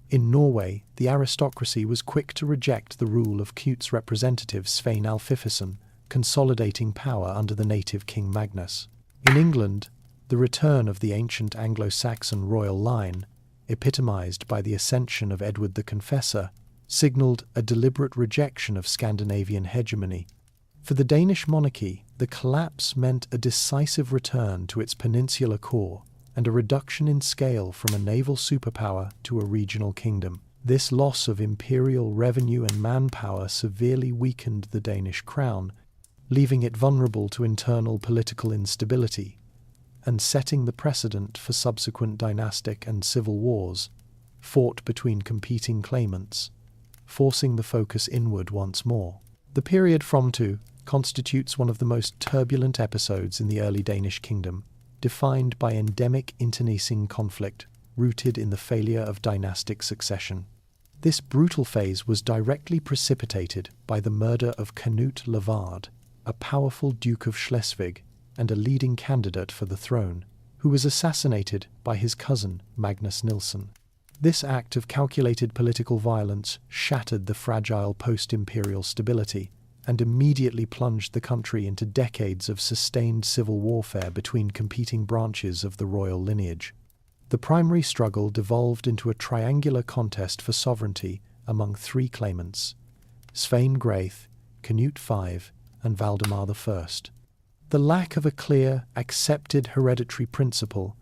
In Norway, the aristocracy was quick to reject the rule of Knut's representative Svein Alfifusson, consolidating power under the native King Magnus. In England, the return of the ancient Anglo-Saxon royal line, epitomized by the ascension of Edward the Confessor, signalled a deliberate rejection of Scandinavian hegemony. For the Danish monarchy, the collapse meant a decisive return to its peninsular core and a reduction in scale from a naval superpower to a regional kingdom. This loss of imperial revenue and manpower severely weakened the Danish crown, leaving it vulnerable to internal political instability, and setting the precedent for subsequent dynastic and civil wars, fought between competing claimants, forcing the focus inward once more. The period from to constitutes one of the most turbulent episodes in the early Danish kingdom, defined by endemic internecine conflict rooted in the failure of dynastic succession. This brutal phase was directly precipitated by the murder of Canute Lavard, a powerful Duke of Schleswig and a leading candidate for the throne, who was assassinated by his cousin Magnus Nilsson. This act of calculated political violence shattered the fragile post-imperial stability and immediately plunged the country into decades of sustained civil warfare between competing branches of the royal lineage. The primary struggle devolved into a triangular contest for sovereignty among 3 claimants: Svein Graith, Canute V, and Valdemar I. The lack of a clear, accepted hereditary principle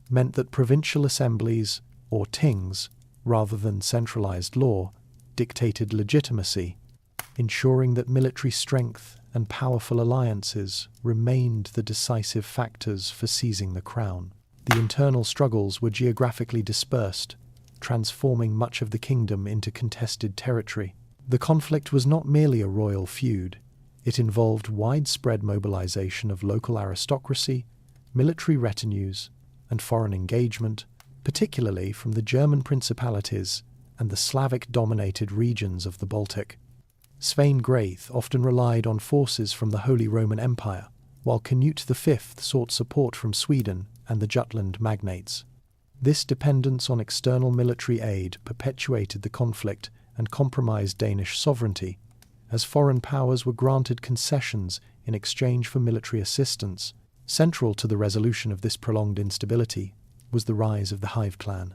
meant that provincial assemblies, or tings, rather than centralized law, dictated legitimacy, ensuring that military strength and powerful alliances remained the decisive factors for seizing the crown. The internal struggles were geographically dispersed, transforming much of the kingdom into contested territory. The conflict was not merely a royal feud. It involved widespread mobilization of local aristocracy, military retinues, and foreign engagement, particularly from the German principalities and the Slavic-dominated regions of the Baltic. Svein Graith often relied on forces from the Holy Roman Empire, while Canute V sought support from Sweden and the Jutland magnates. This dependence on external military aid perpetuated the conflict and compromised Danish sovereignty, as foreign powers were granted concessions in exchange for military assistance, Central to the resolution of this prolonged instability was the rise of the Hive clan.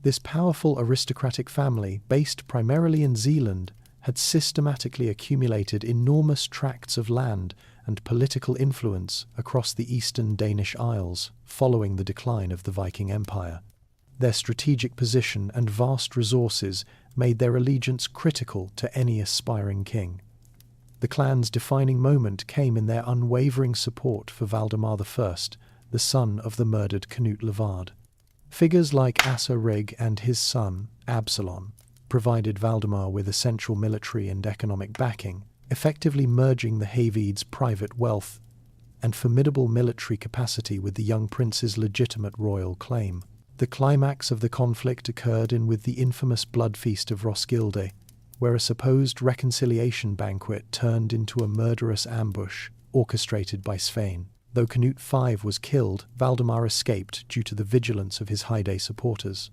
This powerful aristocratic family, based primarily in Zealand, had systematically accumulated enormous tracts of land and political influence across the eastern Danish Isles following the decline of the Viking Empire. Their strategic position and vast resources made their allegiance critical to any aspiring king. The clan's defining moment came in their unwavering support for Valdemar I, the son of the murdered Canute Levard. Figures like Asa Rig and his son, Absalon, provided Valdemar with essential military and economic backing, effectively merging the Havids' private wealth and formidable military capacity with the young prince's legitimate royal claim. The climax of the conflict occurred with the infamous blood feast of Roskilde, where a supposed reconciliation banquet turned into a murderous ambush orchestrated by Svein. Though Canute V was killed, Valdemar escaped due to the vigilance of his Heide supporters.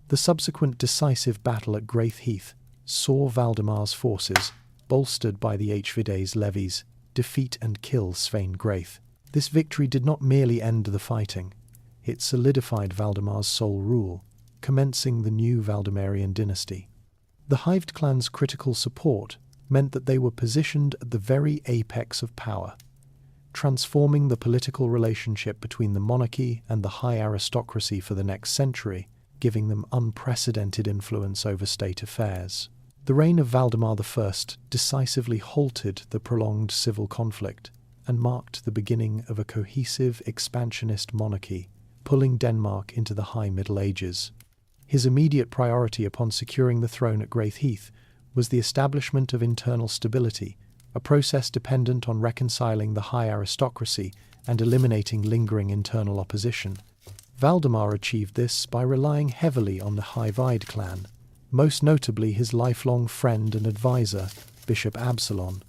The subsequent decisive battle at Graith Heath saw Valdemar's forces, bolstered by the Hvides levies, defeat and kill Svein Graith. This victory did not merely end the fighting, it solidified Valdemar's sole rule, commencing the new Valdemarian dynasty. The Hived clan's critical support meant that they were positioned at the very apex of power, transforming the political relationship between the monarchy and the high aristocracy for the next century, giving them unprecedented influence over state affairs. The reign of Valdemar I decisively halted the prolonged civil conflict and marked the beginning of a cohesive expansionist monarchy, pulling Denmark into the High Middle Ages. His immediate priority upon securing the throne at Graith Heath was the establishment of internal stability, a process dependent on reconciling the high aristocracy and eliminating lingering internal opposition. Valdemar achieved this by relying heavily on the Hivide clan, most notably his lifelong friend and advisor, Bishop Absalon,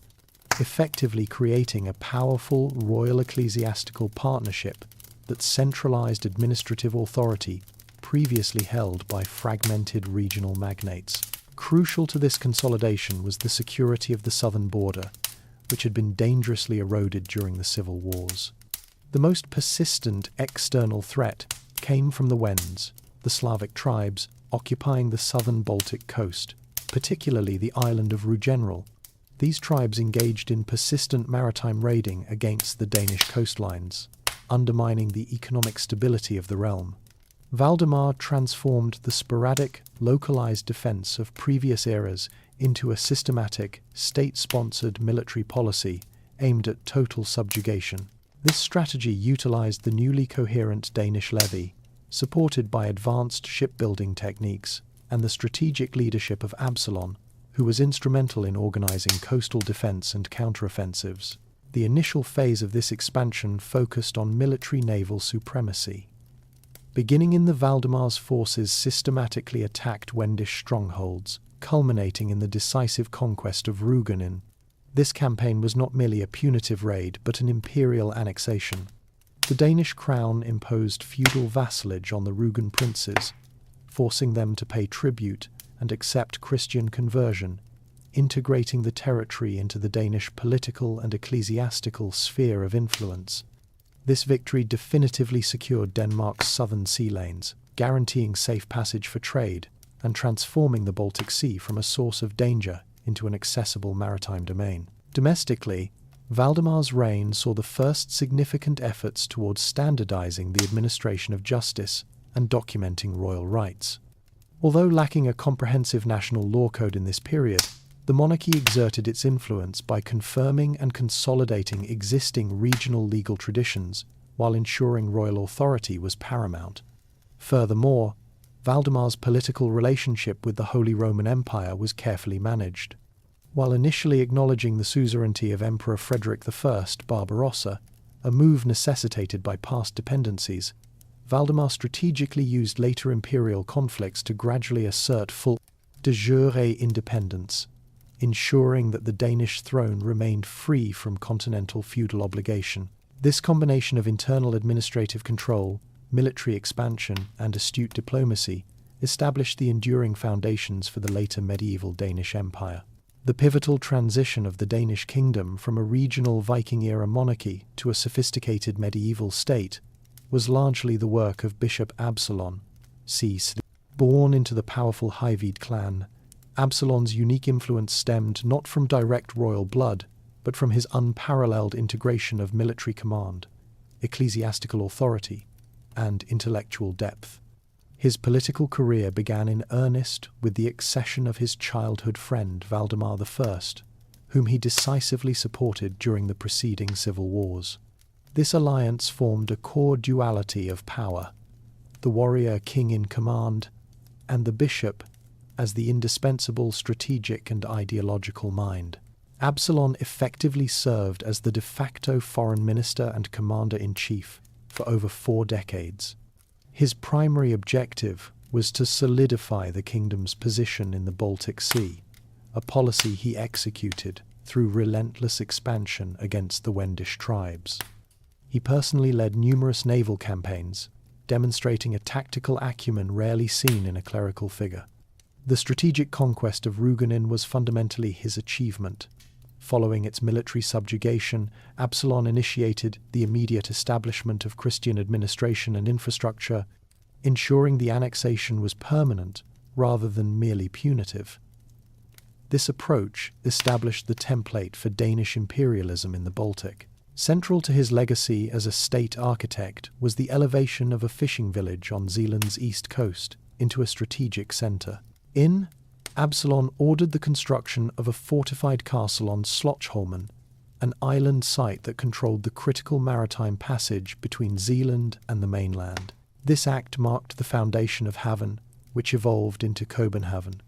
effectively creating a powerful royal ecclesiastical partnership that centralized administrative authority previously held by fragmented regional magnates. Crucial to this consolidation was the security of the southern border, which had been dangerously eroded during the civil wars. The most persistent external threat came from the Wends, the Slavic tribes occupying the southern Baltic coast, particularly the island of Rugenral. These tribes engaged in persistent maritime raiding against the Danish coastlines, undermining the economic stability of the realm. Valdemar transformed the sporadic, localized defense of previous eras into a systematic, state-sponsored military policy aimed at total subjugation. This strategy utilized the newly coherent Danish levy, supported by advanced shipbuilding techniques and the strategic leadership of Absalon, who was instrumental in organizing coastal defense and counteroffensives. The initial phase of this expansion focused on military-naval supremacy. Beginning in the Valdemar's forces systematically attacked Wendish strongholds, culminating in the decisive conquest of Rugenin. This campaign was not merely a punitive raid, but an imperial annexation. The Danish crown imposed feudal vassalage on the Rugen princes, forcing them to pay tribute and accept Christian conversion, integrating the territory into the Danish political and ecclesiastical sphere of influence. This victory definitively secured Denmark's southern sea lanes, guaranteeing safe passage for trade and transforming the Baltic Sea from a source of danger into an accessible maritime domain. Domestically, Valdemar's reign saw the first significant efforts towards standardizing the administration of justice and documenting royal rights. Although lacking a comprehensive national law code in this period, the monarchy exerted its influence by confirming and consolidating existing regional legal traditions while ensuring royal authority was paramount. Furthermore, Valdemar's political relationship with the Holy Roman Empire was carefully managed. While initially acknowledging the suzerainty of Emperor Frederick I Barbarossa, a move necessitated by past dependencies, Valdemar strategically used later imperial conflicts to gradually assert full de jure independence, ensuring that the Danish throne remained free from continental feudal obligation. This combination of internal administrative control, military expansion, and astute diplomacy established the enduring foundations for the later medieval Danish Empire. The pivotal transition of the Danish kingdom from a regional Viking-era monarchy to a sophisticated medieval state was largely the work of Bishop Absalon. Born into the powerful Hyvide clan, Absalon's unique influence stemmed not from direct royal blood, but from his unparalleled integration of military command, ecclesiastical authority, and intellectual depth. His political career began in earnest with the accession of his childhood friend Valdemar I, whom he decisively supported during the preceding civil wars. This alliance formed a core duality of power, the warrior king in command, and the bishop as the indispensable strategic and ideological mind. Absalon effectively served as the de facto foreign minister and commander-in-chief for over 4 decades. His primary objective was to solidify the kingdom's position in the Baltic Sea, a policy he executed through relentless expansion against the Wendish tribes. He personally led numerous naval campaigns, demonstrating a tactical acumen rarely seen in a clerical figure. The strategic conquest of Rugenin was fundamentally his achievement. Following its military subjugation, Absalon initiated the immediate establishment of Christian administration and infrastructure, ensuring the annexation was permanent rather than merely punitive. This approach established the template for Danish imperialism in the Baltic. Central to his legacy as a state architect was the elevation of a fishing village on Zealand's east coast into a strategic centre. Absalon ordered the construction of a fortified castle on Slotsholmen, an island site that controlled the critical maritime passage between Zealand and the mainland. This act marked the foundation of Haven, which evolved into Copenhagen.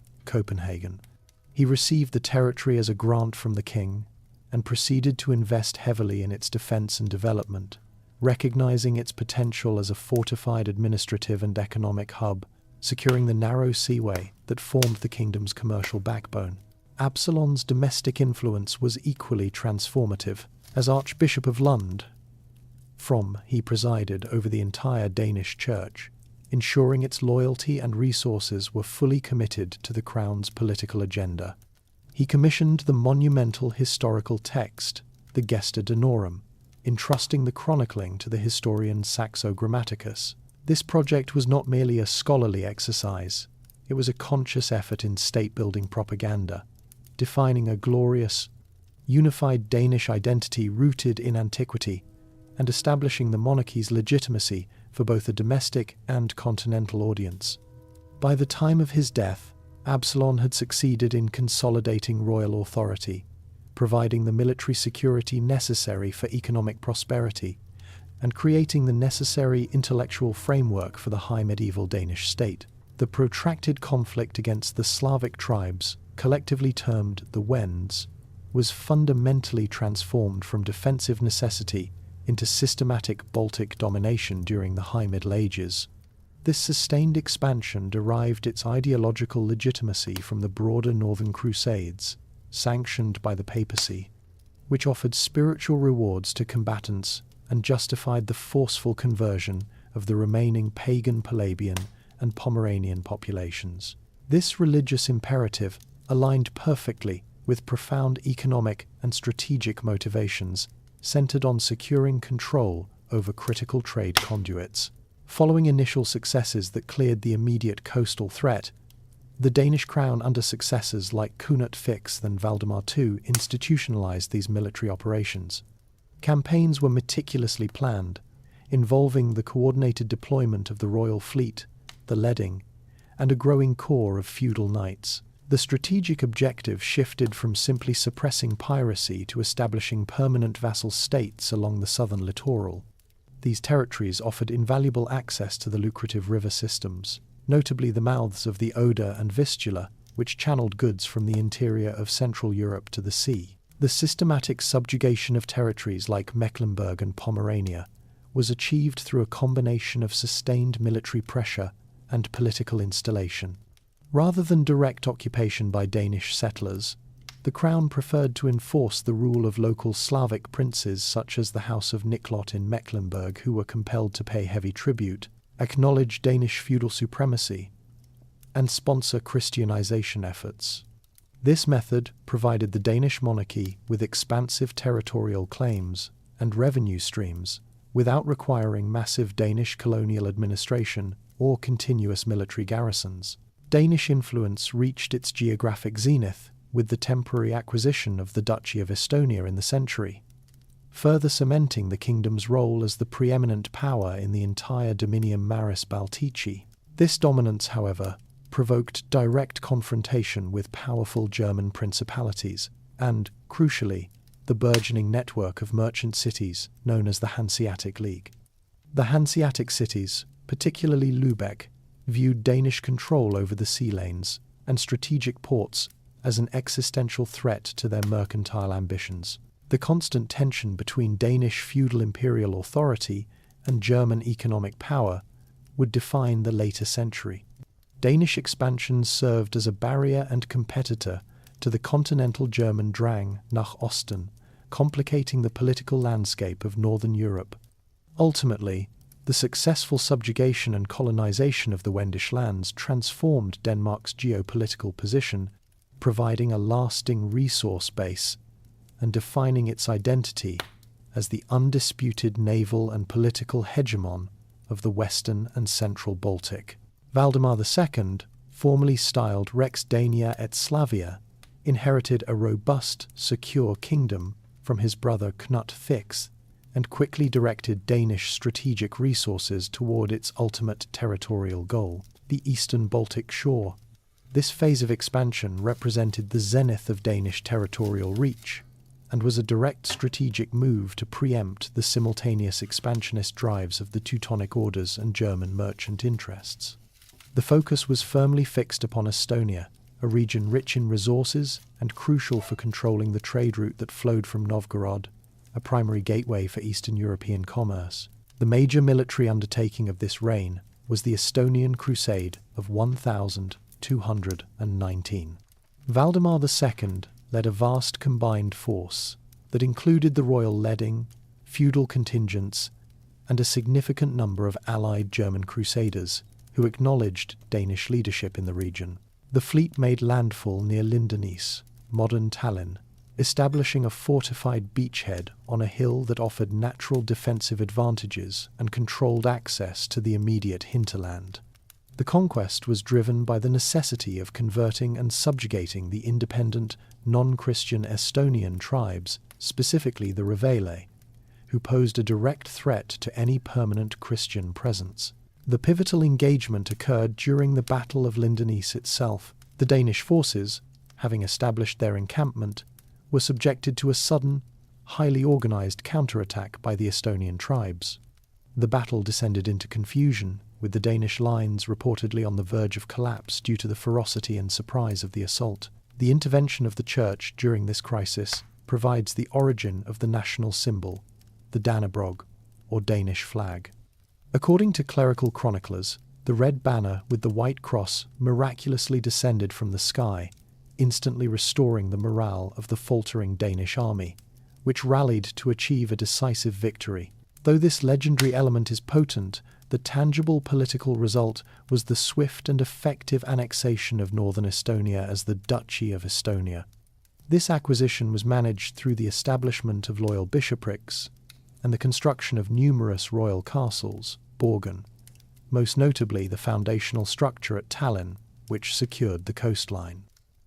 He received the territory as a grant from the king and proceeded to invest heavily in its defence and development, recognizing its potential as a fortified administrative and economic hub, securing the narrow seaway that formed the kingdom's commercial backbone. Absalon's domestic influence was equally transformative. As Archbishop of Lund, he presided over the entire Danish church, ensuring its loyalty and resources were fully committed to the crown's political agenda. He commissioned the monumental historical text, the Gesta Danorum, entrusting the chronicling to the historian Saxo Grammaticus. This project was not merely a scholarly exercise, it was a conscious effort in state-building propaganda, defining a glorious, unified Danish identity rooted in antiquity and establishing the monarchy's legitimacy for both a domestic and continental audience. By the time of his death, Absalon had succeeded in consolidating royal authority, providing the military security necessary for economic prosperity, and creating the necessary intellectual framework for the high medieval Danish state. The protracted conflict against the Slavic tribes, collectively termed the Wends, was fundamentally transformed from defensive necessity into systematic Baltic domination during the High Middle Ages. This sustained expansion derived its ideological legitimacy from the broader Northern Crusades, sanctioned by the papacy, which offered spiritual rewards to combatants and justified the forceful conversion of the remaining pagan Palabian and Pomeranian populations. This religious imperative aligned perfectly with profound economic and strategic motivations centered on securing control over critical trade conduits. Following initial successes that cleared the immediate coastal threat, the Danish crown under successors like Cunut Fix and Valdemar II institutionalized these military operations. Campaigns were meticulously planned, involving the coordinated deployment of the royal fleet, the leading, and a growing corps of feudal knights. The strategic objective shifted from simply suppressing piracy to establishing permanent vassal states along the southern littoral. These territories offered invaluable access to the lucrative river systems, notably the mouths of the Oder and Vistula, which channeled goods from the interior of Central Europe to the sea. The systematic subjugation of territories like Mecklenburg and Pomerania was achieved through a combination of sustained military pressure and political installation. Rather than direct occupation by Danish settlers, the crown preferred to enforce the rule of local Slavic princes such as the House of Niklot in Mecklenburg, who were compelled to pay heavy tribute, acknowledge Danish feudal supremacy, and sponsor Christianization efforts. This method provided the Danish monarchy with expansive territorial claims and revenue streams without requiring massive Danish colonial administration or continuous military garrisons. Danish influence reached its geographic zenith with the temporary acquisition of the Duchy of Estonia in the century, further cementing the kingdom's role as the preeminent power in the entire Dominium Maris Baltici. This dominance, however, provoked direct confrontation with powerful German principalities and, crucially, the burgeoning network of merchant cities known as the Hanseatic League. The Hanseatic cities, particularly Lübeck, viewed Danish control over the sea lanes and strategic ports as an existential threat to their mercantile ambitions. The constant tension between Danish feudal imperial authority and German economic power would define the later century. Danish expansion served as a barrier and competitor to the continental German Drang nach Osten, complicating the political landscape of Northern Europe. Ultimately, the successful subjugation and colonization of the Wendish lands transformed Denmark's geopolitical position, providing a lasting resource base and defining its identity as the undisputed naval and political hegemon of the Western and Central Baltic. Valdemar II, formerly styled Rex Dania et Slavia, inherited a robust, secure kingdom from his brother Knut Fix and quickly directed Danish strategic resources toward its ultimate territorial goal, the eastern Baltic shore. This phase of expansion represented the zenith of Danish territorial reach and was a direct strategic move to preempt the simultaneous expansionist drives of the Teutonic Orders and German merchant interests. The focus was firmly fixed upon Estonia, a region rich in resources and crucial for controlling the trade route that flowed from Novgorod, a primary gateway for Eastern European commerce. The major military undertaking of this reign was the Estonian Crusade of 1219. Valdemar II led a vast combined force that included the royal leading, feudal contingents, and a significant number of allied German crusaders who acknowledged Danish leadership in the region. The fleet made landfall near Lindenisse, modern Tallinn, establishing a fortified beachhead on a hill that offered natural defensive advantages and controlled access to the immediate hinterland. The conquest was driven by the necessity of converting and subjugating the independent, non-Christian Estonian tribes, specifically the Revele, who posed a direct threat to any permanent Christian presence. The pivotal engagement occurred during the Battle of Lindenisse itself. The Danish forces, having established their encampment, were subjected to a sudden, highly organized counterattack by the Estonian tribes. The battle descended into confusion, with the Danish lines reportedly on the verge of collapse due to the ferocity and surprise of the assault. The intervention of the Church during this crisis provides the origin of the national symbol, the Dannebrog, or Danish flag. According to clerical chroniclers, the red banner with the white cross miraculously descended from the sky, instantly restoring the morale of the faltering Danish army, which rallied to achieve a decisive victory. Though this legendary element is potent, the tangible political result was the swift and effective annexation of northern Estonia as the Duchy of Estonia. This acquisition was managed through the establishment of loyal bishoprics and the construction of numerous royal castles, Borgen, most notably the foundational structure at Tallinn, which secured the coastline.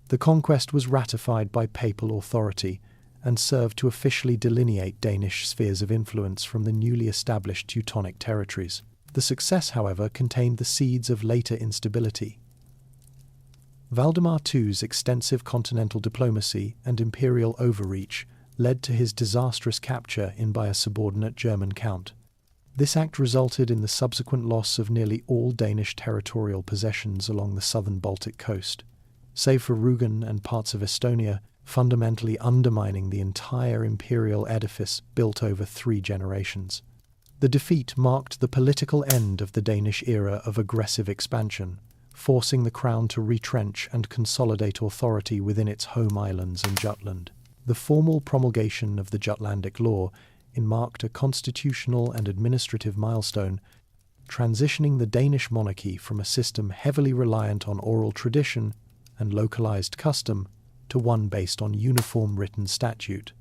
The conquest was ratified by papal authority and served to officially delineate Danish spheres of influence from the newly established Teutonic territories. The success, however, contained the seeds of later instability. Valdemar II's extensive continental diplomacy and imperial overreach led to his disastrous capture by a subordinate German count. This act resulted in the subsequent loss of nearly all Danish territorial possessions along the southern Baltic coast, save for Rügen and parts of Estonia, fundamentally undermining the entire imperial edifice built over 3 generations. The defeat marked the political end of the Danish era of aggressive expansion, forcing the crown to retrench and consolidate authority within its home islands and Jutland. The formal promulgation of the Jutlandic law marked a constitutional and administrative milestone, transitioning the Danish monarchy from a system heavily reliant on oral tradition and localized custom to one based on uniform written statute.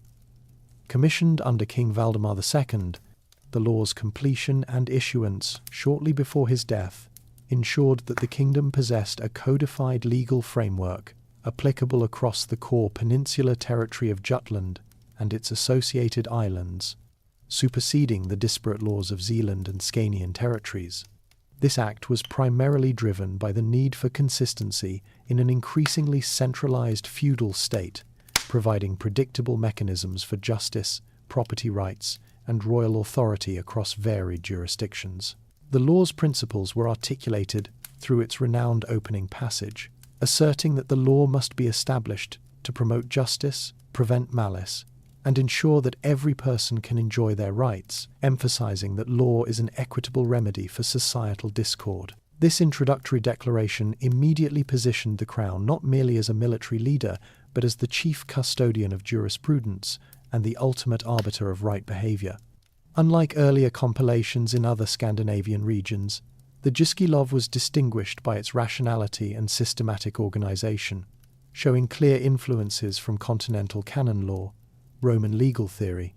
Commissioned under King Valdemar II, the law's completion and issuance shortly before his death ensured that the kingdom possessed a codified legal framework applicable across the core peninsular territory of Jutland and its associated islands, superseding the disparate laws of Zealand and Scanian territories. This act was primarily driven by the need for consistency in an increasingly centralized feudal state, providing predictable mechanisms for justice, property rights, and royal authority across varied jurisdictions. The law's principles were articulated through its renowned opening passage, asserting that the law must be established to promote justice, prevent malice, and ensure that every person can enjoy their rights, emphasizing that law is an equitable remedy for societal discord. This introductory declaration immediately positioned the Crown not merely as a military leader, but as the chief custodian of jurisprudence and the ultimate arbiter of right behavior. Unlike earlier compilations in other Scandinavian regions, the Jyske was distinguished by its rationality and systematic organization, showing clear influences from continental canon law, Roman legal theory,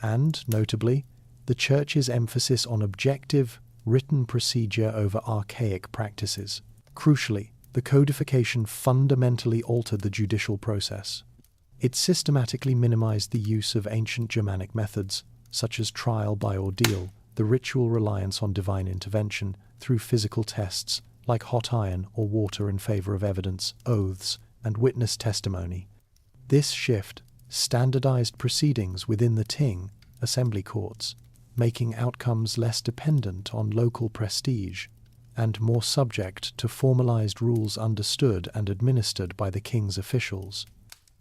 and, notably, the Church's emphasis on objective, written procedure over archaic practices. Crucially, the codification fundamentally altered the judicial process. It systematically minimized the use of ancient Germanic methods, such as trial by ordeal, the ritual reliance on divine intervention through physical tests like hot iron or water in favor of evidence, oaths, and witness testimony. This shift standardized proceedings within the Ting, assembly courts, making outcomes less dependent on local prestige and more subject to formalized rules understood and administered by the king's officials.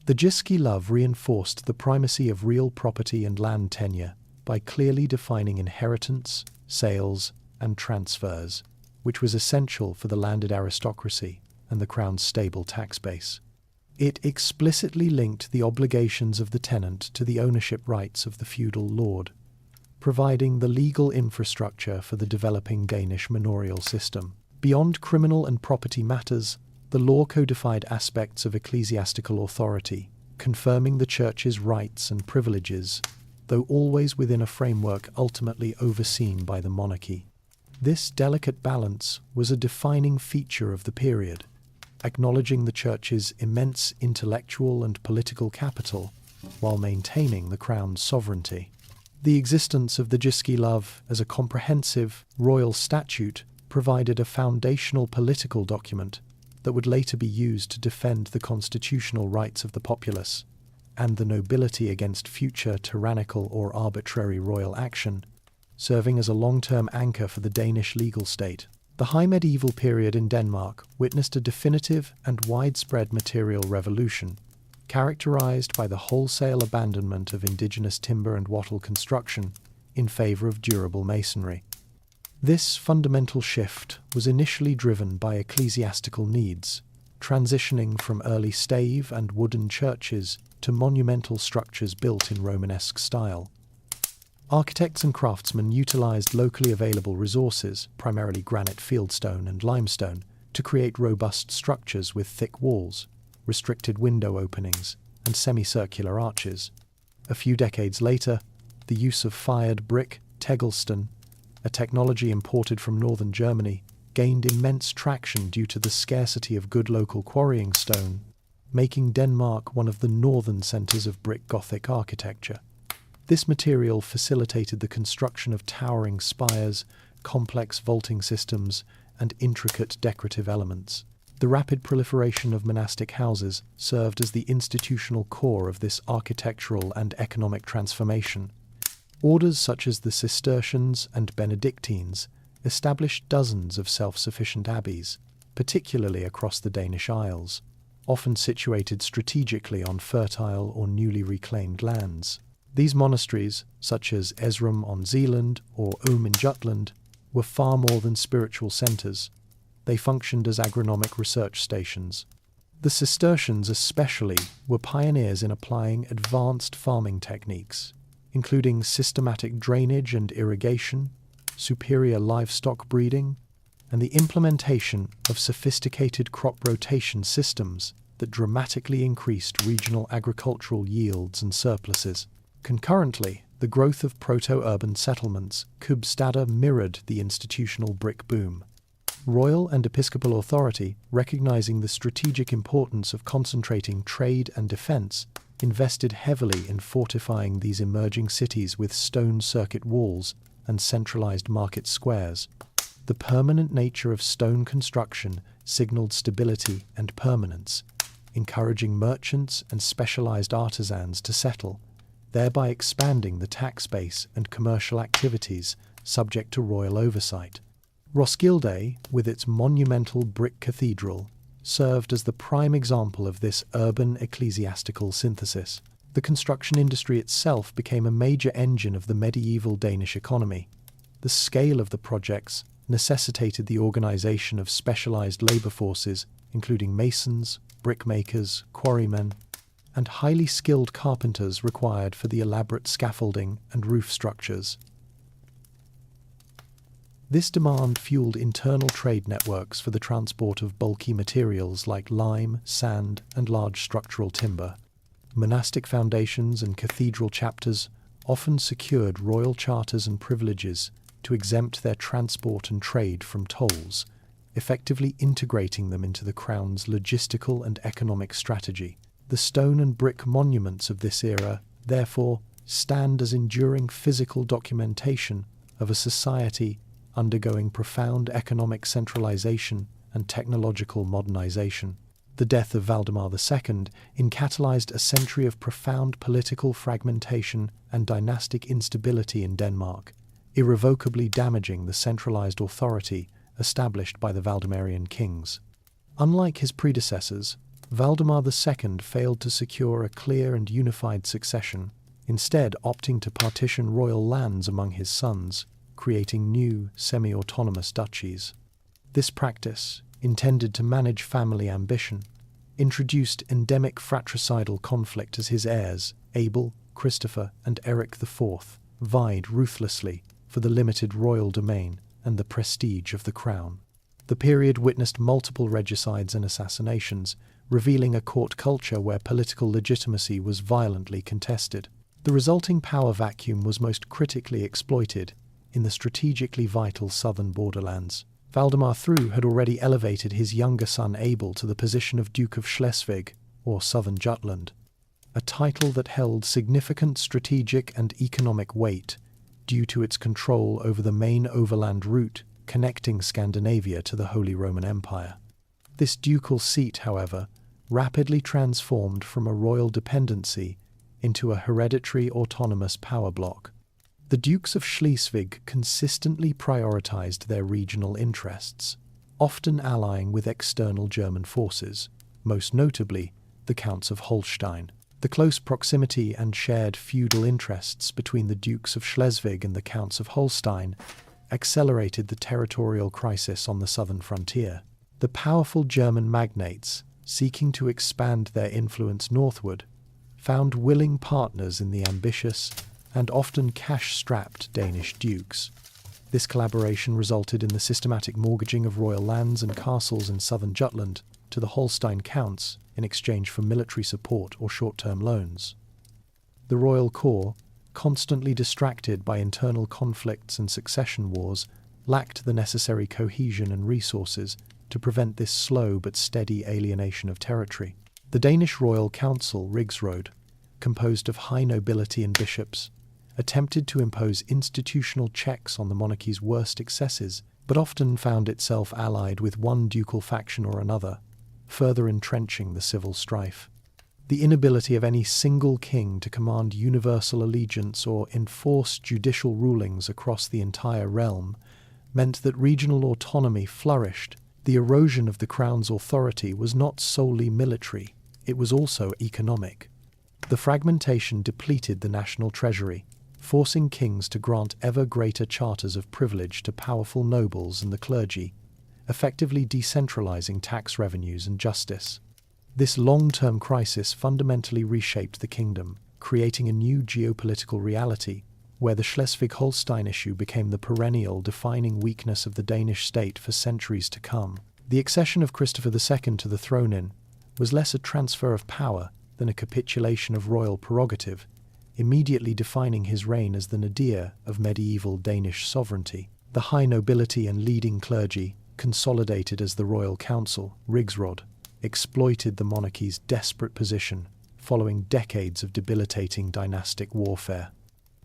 The Jyske reinforced the primacy of real property and land tenure by clearly defining inheritance, sales, and transfers, which was essential for the landed aristocracy and the crown's stable tax base. It explicitly linked the obligations of the tenant to the ownership rights of the feudal lord, providing the legal infrastructure for the developing Danish manorial system. Beyond criminal and property matters, the law codified aspects of ecclesiastical authority, confirming the Church's rights and privileges, though always within a framework ultimately overseen by the monarchy. This delicate balance was a defining feature of the period, acknowledging the Church's immense intellectual and political capital while maintaining the crown's sovereignty. The existence of the Jyske as a comprehensive royal statute provided a foundational political document that would later be used to defend the constitutional rights of the populace and the nobility against future tyrannical or arbitrary royal action, serving as a long-term anchor for the Danish legal state. The High Medieval period in Denmark witnessed a definitive and widespread material revolution, characterized by the wholesale abandonment of indigenous timber and wattle construction in favor of durable masonry. This fundamental shift was initially driven by ecclesiastical needs, transitioning from early stave and wooden churches to monumental structures built in Romanesque style. Architects and craftsmen utilized locally available resources, primarily granite fieldstone and limestone, to create robust structures with thick walls, restricted window openings, and semicircular arches. A few decades later, the use of fired brick, tegelsten, a technology imported from northern Germany, gained immense traction due to the scarcity of good local quarrying stone, making Denmark one of the northern centers of brick Gothic architecture. This material facilitated the construction of towering spires, complex vaulting systems, and intricate decorative elements. The rapid proliferation of monastic houses served as the institutional core of this architectural and economic transformation. Orders such as the Cistercians and Benedictines established dozens of self-sufficient abbeys, particularly across the Danish Isles, often situated strategically on fertile or newly reclaimed lands. These monasteries, such as Esrum on Zealand or in Jutland, were far more than spiritual centers. They functioned as agronomic research stations. The Cistercians especially were pioneers in applying advanced farming techniques, including systematic drainage and irrigation, superior livestock breeding, and the implementation of sophisticated crop rotation systems that dramatically increased regional agricultural yields and surpluses. Concurrently, the growth of proto-urban settlements, Kubstadter, mirrored the institutional brick boom. Royal and episcopal authority, recognizing the strategic importance of concentrating trade and defense, invested heavily in fortifying these emerging cities with stone circuit walls and centralized market squares. The permanent nature of stone construction signaled stability and permanence, encouraging merchants and specialized artisans to settle, thereby expanding the tax base and commercial activities subject to royal oversight. Roskilde, with its monumental brick cathedral, served as the prime example of this urban ecclesiastical synthesis. The construction industry itself became a major engine of the medieval Danish economy. The scale of the projects necessitated the organization of specialized labor forces, including masons, brickmakers, quarrymen, and highly skilled carpenters required for the elaborate scaffolding and roof structures. This demand fueled internal trade networks for the transport of bulky materials like lime, sand, and large structural timber. Monastic foundations and cathedral chapters often secured royal charters and privileges to exempt their transport and trade from tolls, effectively integrating them into the crown's logistical and economic strategy. The stone and brick monuments of this era, therefore, stand as enduring physical documentation of a society undergoing profound economic centralization and technological modernization. The death of Valdemar II catalyzed a century of profound political fragmentation and dynastic instability in Denmark, irrevocably damaging the centralized authority established by the Valdemarian kings. Unlike his predecessors, Valdemar II failed to secure a clear and unified succession, instead opting to partition royal lands among his sons, creating new, semi-autonomous duchies. This practice, intended to manage family ambition, introduced endemic fratricidal conflict as his heirs, Abel, Christopher, and Eric IV, vied ruthlessly for the limited royal domain and the prestige of the crown. The period witnessed multiple regicides and assassinations, revealing a court culture where political legitimacy was violently contested. The resulting power vacuum was most critically exploited in the strategically vital southern borderlands. Valdemar III had already elevated his younger son Abel to the position of Duke of Schleswig, or Southern Jutland, a title that held significant strategic and economic weight due to its control over the main overland route connecting Scandinavia to the Holy Roman Empire. This ducal seat, however, rapidly transformed from a royal dependency into a hereditary autonomous power bloc. The Dukes of Schleswig consistently prioritized their regional interests, often allying with external German forces, most notably the Counts of Holstein. The close proximity and shared feudal interests between the Dukes of Schleswig and the Counts of Holstein accelerated the territorial crisis on the southern frontier. The powerful German magnates, seeking to expand their influence northward, found willing partners in the ambitious and often cash-strapped Danish dukes. This collaboration resulted in the systematic mortgaging of royal lands and castles in southern Jutland to the Holstein counts in exchange for military support or short-term loans. The royal core, constantly distracted by internal conflicts and succession wars, lacked the necessary cohesion and resources to prevent this slow but steady alienation of territory. The Danish Royal Council, Rigsråd, composed of high nobility and bishops, attempted to impose institutional checks on the monarchy's worst excesses, but often found itself allied with one ducal faction or another, further entrenching the civil strife. The inability of any single king to command universal allegiance or enforce judicial rulings across the entire realm meant that regional autonomy flourished. The erosion of the crown's authority was not solely military, it was also economic. The fragmentation depleted the national treasury, forcing kings to grant ever greater charters of privilege to powerful nobles and the clergy, effectively decentralizing tax revenues and justice. This long-term crisis fundamentally reshaped the kingdom, creating a new geopolitical reality, where the Schleswig-Holstein issue became the perennial defining weakness of the Danish state for centuries to come. The accession of Christopher II to the throne in was less a transfer of power than a capitulation of royal prerogative, immediately defining his reign as the nadir of medieval Danish sovereignty. The high nobility and leading clergy, consolidated as the Royal Council, Rigsråd, exploited the monarchy's desperate position following decades of debilitating dynastic warfare.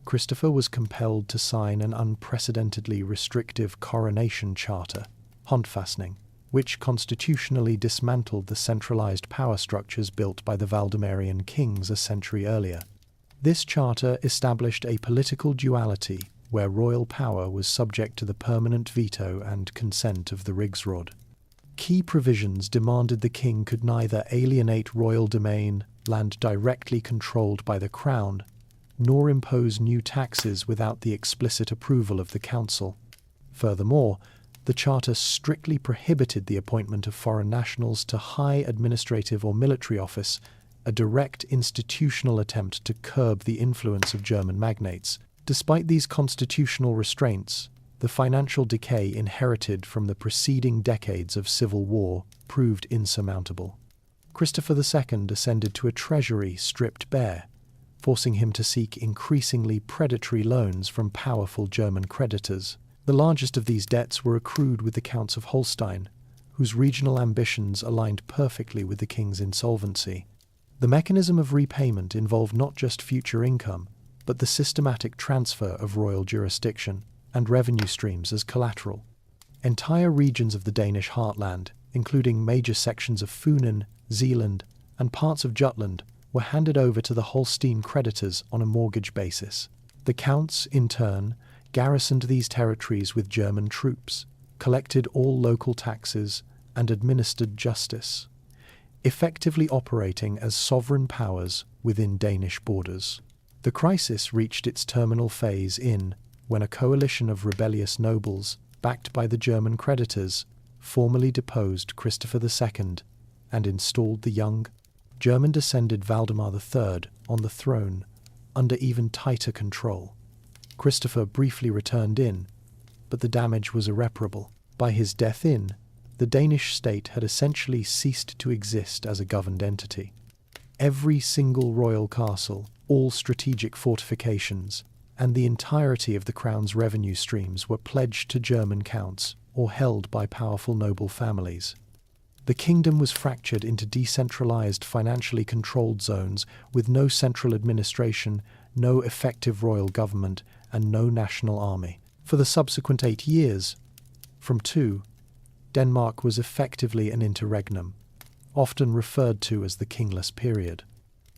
Christopher was compelled to sign an unprecedentedly restrictive coronation charter, Håndfastning, which constitutionally dismantled the centralized power structures built by the Valdemarian kings a century earlier. This charter established a political duality where royal power was subject to the permanent veto and consent of the Rigsråd. Key provisions demanded the king could neither alienate royal domain, land directly controlled by the crown, nor impose new taxes without the explicit approval of the council. Furthermore, the charter strictly prohibited the appointment of foreign nationals to high administrative or military office, a direct institutional attempt to curb the influence of German magnates. Despite these constitutional restraints, the financial decay inherited from the preceding decades of civil war proved insurmountable. Christopher II ascended to a treasury stripped bare, forcing him to seek increasingly predatory loans from powerful German creditors. The largest of these debts were accrued with the Counts of Holstein, whose regional ambitions aligned perfectly with the king's insolvency. The mechanism of repayment involved not just future income, but the systematic transfer of royal jurisdiction and revenue streams as collateral. Entire regions of the Danish heartland, including major sections of Funen, Zealand, and parts of Jutland, were handed over to the Holstein creditors on a mortgage basis. The counts, in turn, garrisoned these territories with German troops, collected all local taxes, and administered justice, effectively operating as sovereign powers within Danish borders. The crisis reached its terminal phase when a coalition of rebellious nobles, backed by the German creditors, formally deposed Christopher II and installed the young, German-descended Valdemar III on the throne under even tighter control. Christopher briefly returned but the damage was irreparable. By his death the Danish state had essentially ceased to exist as a governed entity. Every single royal castle, all strategic fortifications, and the entirety of the crown's revenue streams were pledged to German counts or held by powerful noble families. The kingdom was fractured into decentralized, financially controlled zones with no central administration, no effective royal government, and no national army. For the subsequent 8 years, from 2, Denmark was effectively an interregnum, often referred to as the kingless period.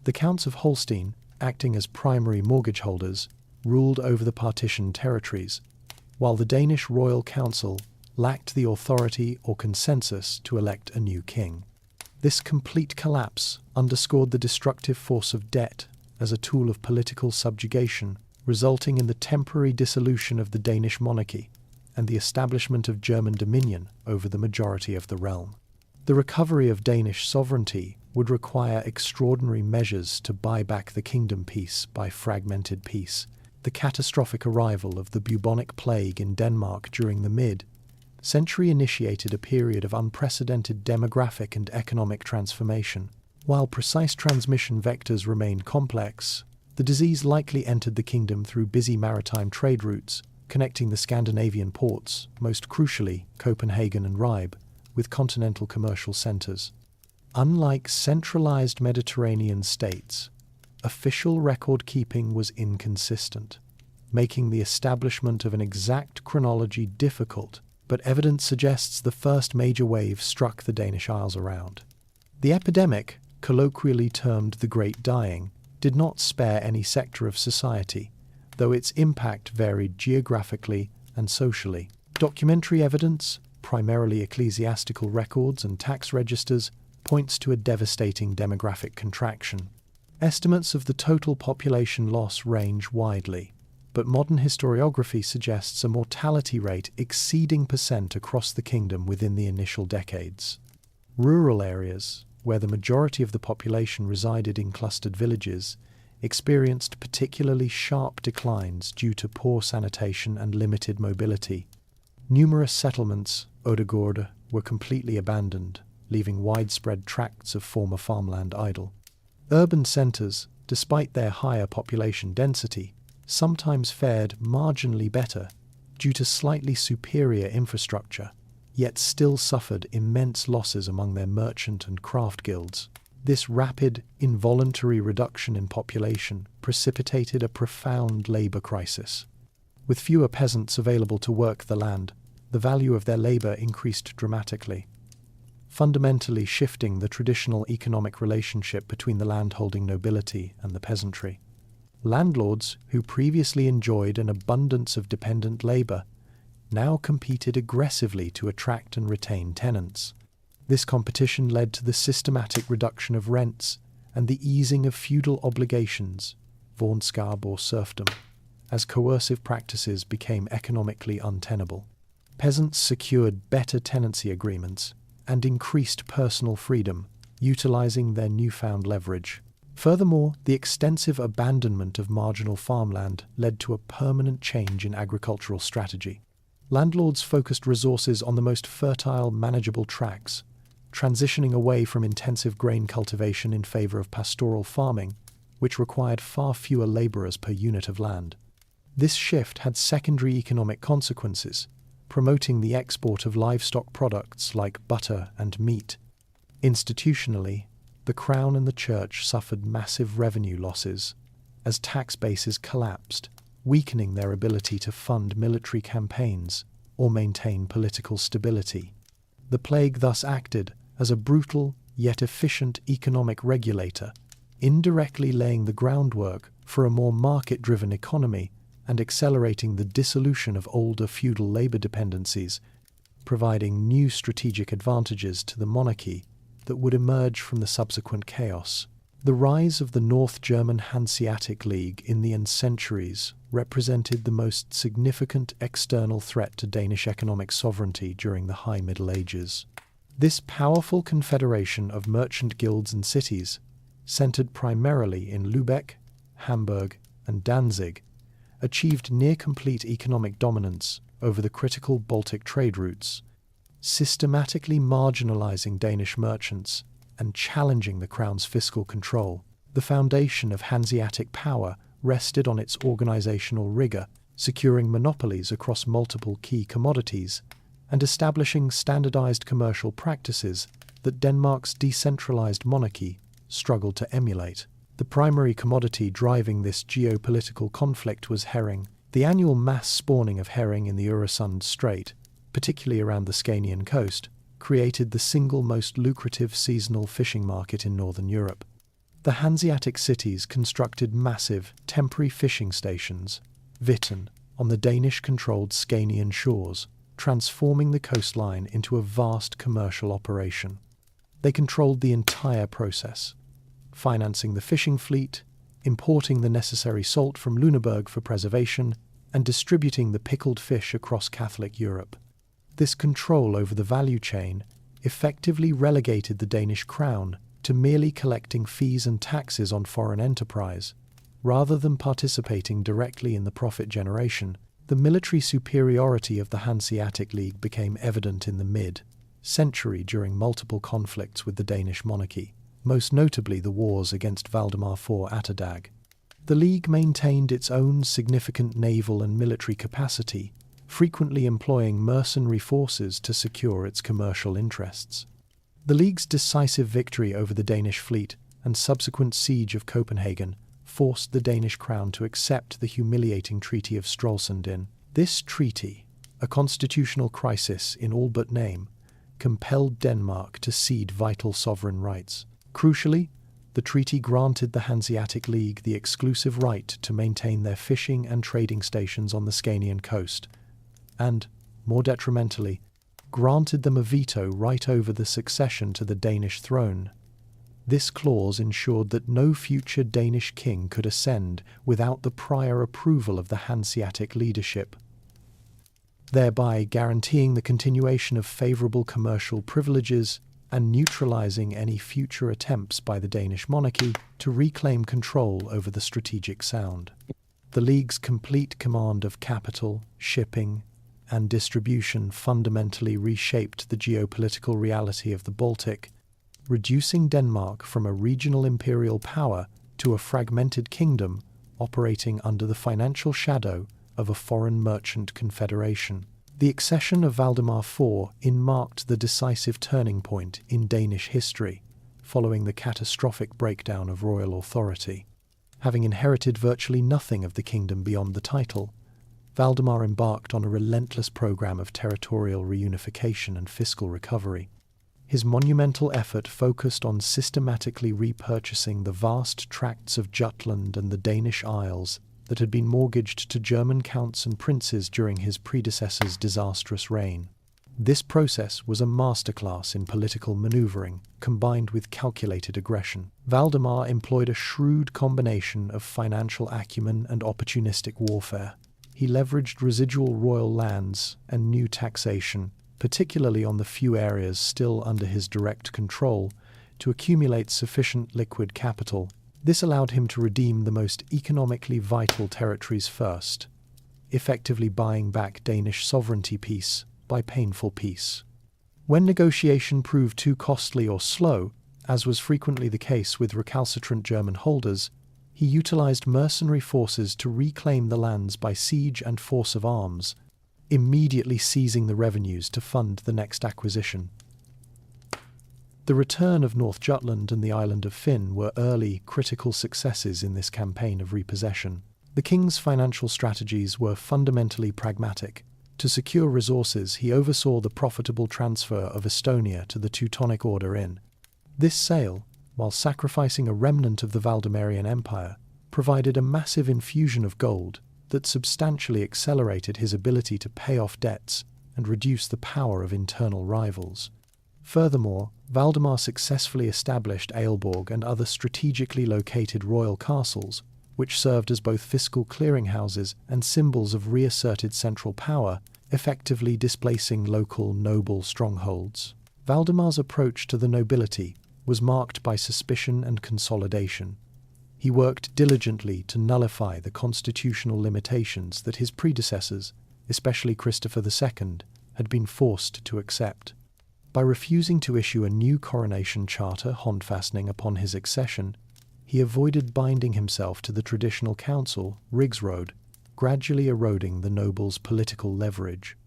The Counts of Holstein, acting as primary mortgage holders, ruled over the partitioned territories, while the Danish Royal Council lacked the authority or consensus to elect a new king. This complete collapse underscored the destructive force of debt as a tool of political subjugation, resulting in the temporary dissolution of the Danish monarchy and the establishment of German dominion over the majority of the realm. The recovery of Danish sovereignty would require extraordinary measures to buy back the kingdom piece by fragmented piece. The catastrophic arrival of the bubonic plague in Denmark during the mid-century initiated a period of unprecedented demographic and economic transformation. While precise transmission vectors remained complex, the disease likely entered the kingdom through busy maritime trade routes, connecting the Scandinavian ports, most crucially Copenhagen and Ribe, with continental commercial centers. Unlike centralized Mediterranean states, official record-keeping was inconsistent, making the establishment of an exact chronology difficult, but evidence suggests the first major wave struck the Danish Isles around. The epidemic, colloquially termed the Great Dying, did not spare any sector of society, though its impact varied geographically and socially. Documentary evidence, primarily ecclesiastical records and tax registers, points to a devastating demographic contraction. Estimates of the total population loss range widely, but modern historiography suggests a mortality rate exceeding % across the kingdom within the initial decades. Rural areas, where the majority of the population resided in clustered villages, experienced particularly sharp declines due to poor sanitation and limited mobility. Numerous settlements, Odegårde, were completely abandoned, leaving widespread tracts of former farmland idle. Urban centres, despite their higher population density, sometimes fared marginally better due to slightly superior infrastructure, yet still suffered immense losses among their merchant and craft guilds. This rapid, involuntary reduction in population precipitated a profound labour crisis. With fewer peasants available to work the land, the value of their labour increased dramatically, fundamentally shifting the traditional economic relationship between the landholding nobility and the peasantry. Landlords, who previously enjoyed an abundance of dependent labour, now competed aggressively to attract and retain tenants. This competition led to the systematic reduction of rents and the easing of feudal obligations, vornskab or serfdom, as coercive practices became economically untenable. Peasants secured better tenancy agreements and increased personal freedom, utilizing their newfound leverage. Furthermore, the extensive abandonment of marginal farmland led to a permanent change in agricultural strategy. Landlords focused resources on the most fertile, manageable tracts, transitioning away from intensive grain cultivation in favor of pastoral farming, which required far fewer laborers per unit of land. This shift had secondary economic consequences, promoting the export of livestock products like butter and meat. Institutionally, the Crown and the Church suffered massive revenue losses as tax bases collapsed, weakening their ability to fund military campaigns or maintain political stability. The plague thus acted as a brutal yet efficient economic regulator, indirectly laying the groundwork for a more market-driven economy and accelerating the dissolution of older feudal labour dependencies, providing new strategic advantages to the monarchy that would emerge from the subsequent chaos. The rise of the North German Hanseatic League in the centuries represented the most significant external threat to Danish economic sovereignty during the High Middle Ages. This powerful confederation of merchant guilds and cities, centered primarily in Lübeck, Hamburg, and Danzig, achieved near-complete economic dominance over the critical Baltic trade routes, systematically marginalizing Danish merchants and challenging the Crown's fiscal control. The foundation of Hanseatic power rested on its organizational rigor, securing monopolies across multiple key commodities and establishing standardized commercial practices that Denmark's decentralized monarchy struggled to emulate. The primary commodity driving this geopolitical conflict was herring. The annual mass spawning of herring in the Øresund Strait, particularly around the Scanian coast, created the single most lucrative seasonal fishing market in northern Europe. The Hanseatic cities constructed massive, temporary fishing stations, Vitten, on the Danish-controlled Scanian shores, transforming the coastline into a vast commercial operation. They controlled the entire process, financing the fishing fleet, importing the necessary salt from Lüneburg for preservation, and distributing the pickled fish across Catholic Europe. This control over the value chain effectively relegated the Danish crown to merely collecting fees and taxes on foreign enterprise, rather than participating directly in the profit generation. The military superiority of the Hanseatic League became evident in the mid-century during multiple conflicts with the Danish monarchy, most notably the wars against Valdemar IV Atterdag. The League maintained its own significant naval and military capacity, frequently employing mercenary forces to secure its commercial interests. The League's decisive victory over the Danish fleet and subsequent siege of Copenhagen forced the Danish crown to accept the humiliating Treaty of Stralsund. This treaty, a constitutional crisis in all but name, compelled Denmark to cede vital sovereign rights. Crucially, the treaty granted the Hanseatic League the exclusive right to maintain their fishing and trading stations on the Scanian coast, and, more detrimentally, granted them a veto right over the succession to the Danish throne. This clause ensured that no future Danish king could ascend without the prior approval of the Hanseatic leadership, thereby guaranteeing the continuation of favourable commercial privileges and neutralising any future attempts by the Danish monarchy to reclaim control over the strategic Sound. The League's complete command of capital, shipping, and distribution fundamentally reshaped the geopolitical reality of the Baltic, reducing Denmark from a regional imperial power to a fragmented kingdom operating under the financial shadow of a foreign merchant confederation. The accession of Valdemar IV marked the decisive turning point in Danish history, following the catastrophic breakdown of royal authority. Having inherited virtually nothing of the kingdom beyond the title, Valdemar embarked on a relentless program of territorial reunification and fiscal recovery. His monumental effort focused on systematically repurchasing the vast tracts of Jutland and the Danish Isles that had been mortgaged to German counts and princes during his predecessor's disastrous reign. This process was a masterclass in political maneuvering, combined with calculated aggression. Valdemar employed a shrewd combination of financial acumen and opportunistic warfare. He leveraged residual royal lands and new taxation, particularly on the few areas still under his direct control, to accumulate sufficient liquid capital. This allowed him to redeem the most economically vital territories first, effectively buying back Danish sovereignty piece by painful piece. When negotiation proved too costly or slow, as was frequently the case with recalcitrant German holders, he utilized mercenary forces to reclaim the lands by siege and force of arms, immediately seizing the revenues to fund the next acquisition. The return of North Jutland and the island of Fyn were early, critical successes in this campaign of repossession. The king's financial strategies were fundamentally pragmatic. To secure resources, he oversaw the profitable transfer of Estonia to the Teutonic Order in. This sale, while sacrificing a remnant of the Valdemarian Empire, provided a massive infusion of gold that substantially accelerated his ability to pay off debts and reduce the power of internal rivals. Furthermore, Valdemar successfully established Aalborg and other strategically located royal castles, which served as both fiscal clearinghouses and symbols of reasserted central power, effectively displacing local noble strongholds. Valdemar's approach to the nobility was marked by suspicion and consolidation. He worked diligently to nullify the constitutional limitations that his predecessors, especially Christopher II, had been forced to accept. By refusing to issue a new coronation charter Håndfastning upon his accession, he avoided binding himself to the traditional council, Rigsråd, gradually eroding the nobles' political leverage.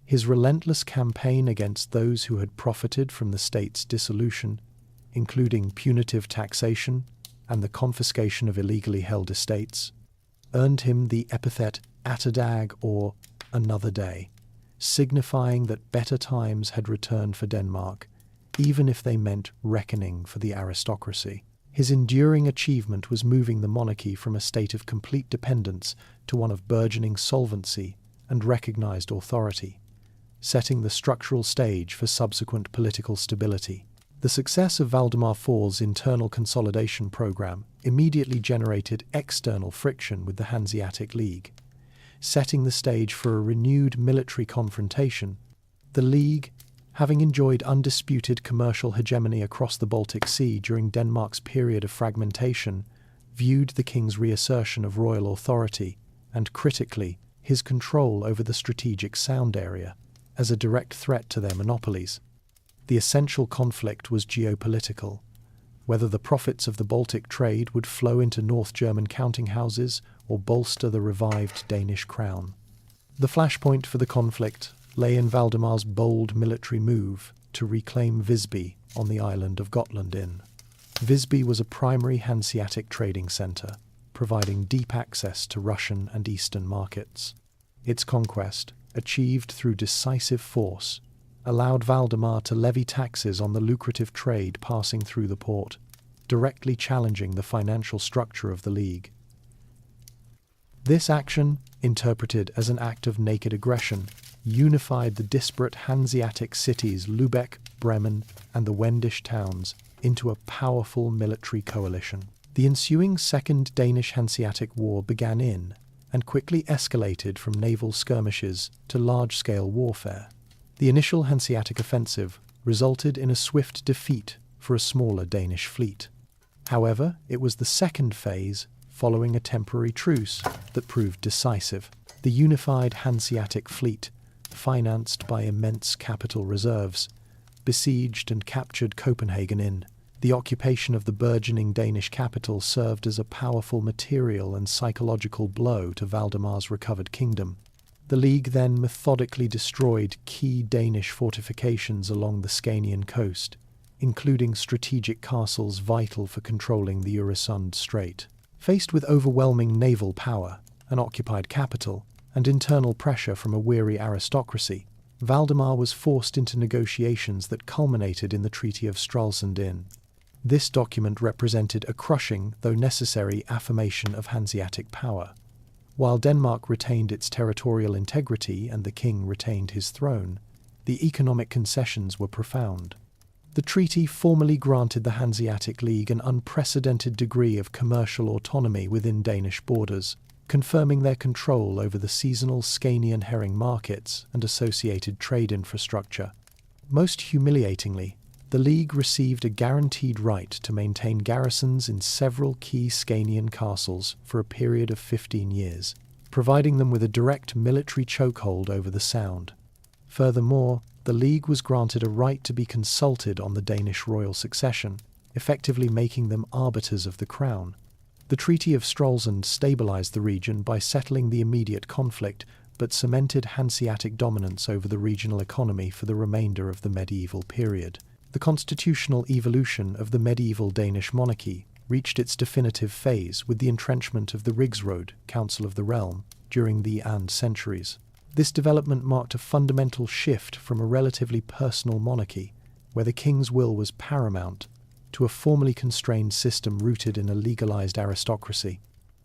His relentless campaign against those who had profited from the state's dissolution, including punitive taxation and the confiscation of illegally held estates, earned him the epithet Atterdag, or another day, signifying that better times had returned for Denmark, even if they meant reckoning for the aristocracy. His enduring achievement was moving the monarchy from a state of complete dependence to one of burgeoning solvency and recognized authority, setting the structural stage for subsequent political stability. The success of Valdemar IV's internal consolidation program immediately generated external friction with the Hanseatic League, setting the stage for a renewed military confrontation. The League, having enjoyed undisputed commercial hegemony across the Baltic Sea during Denmark's period of fragmentation, viewed the king's reassertion of royal authority and, critically, his control over the strategic Sound area as a direct threat to their monopolies. The essential conflict was geopolitical, whether the profits of the Baltic trade would flow into North German counting houses or bolster the revived Danish crown. The flashpoint for the conflict lay in Valdemar's bold military move to reclaim Visby on the island of Gotland in. Visby was a primary Hanseatic trading centre, providing deep access to Russian and Eastern markets. Its conquest, achieved through decisive force, allowed Valdemar to levy taxes on the lucrative trade passing through the port, directly challenging the financial structure of the League. This action, interpreted as an act of naked aggression, unified the disparate Hanseatic cities Lübeck, Bremen, and the Wendish towns into a powerful military coalition. The ensuing Second Danish Hanseatic War began in, and quickly escalated from naval skirmishes to large-scale warfare. The initial Hanseatic offensive resulted in a swift defeat for a smaller Danish fleet. However, it was the second phase, following a temporary truce, that proved decisive. The unified Hanseatic fleet, financed by immense capital reserves, besieged and captured Copenhagen. The occupation of the burgeoning Danish capital served as a powerful material and psychological blow to Valdemar's recovered kingdom. The League then methodically destroyed key Danish fortifications along the Scanian coast, including strategic castles vital for controlling the Øresund Strait. Faced with overwhelming naval power, an occupied capital, and internal pressure from a weary aristocracy, Valdemar was forced into negotiations that culminated in the Treaty of Stralsund. This document represented a crushing, though necessary, affirmation of Hanseatic power. While Denmark retained its territorial integrity and the king retained his throne, the economic concessions were profound. The treaty formally granted the Hanseatic League an unprecedented degree of commercial autonomy within Danish borders, confirming their control over the seasonal Scanian herring markets and associated trade infrastructure. Most humiliatingly, the League received a guaranteed right to maintain garrisons in several key Scanian castles for a period of 15 years, providing them with a direct military chokehold over the Sound. Furthermore, the League was granted a right to be consulted on the Danish royal succession, effectively making them arbiters of the crown. The Treaty of Stralsund stabilized the region by settling the immediate conflict, but cemented Hanseatic dominance over the regional economy for the remainder of the medieval period. The constitutional evolution of the medieval Danish monarchy reached its definitive phase with the entrenchment of the Rigsråd, Council of the Realm, during the And centuries. This development marked a fundamental shift from a relatively personal monarchy, where the king's will was paramount, to a formally constrained system rooted in a legalized aristocracy.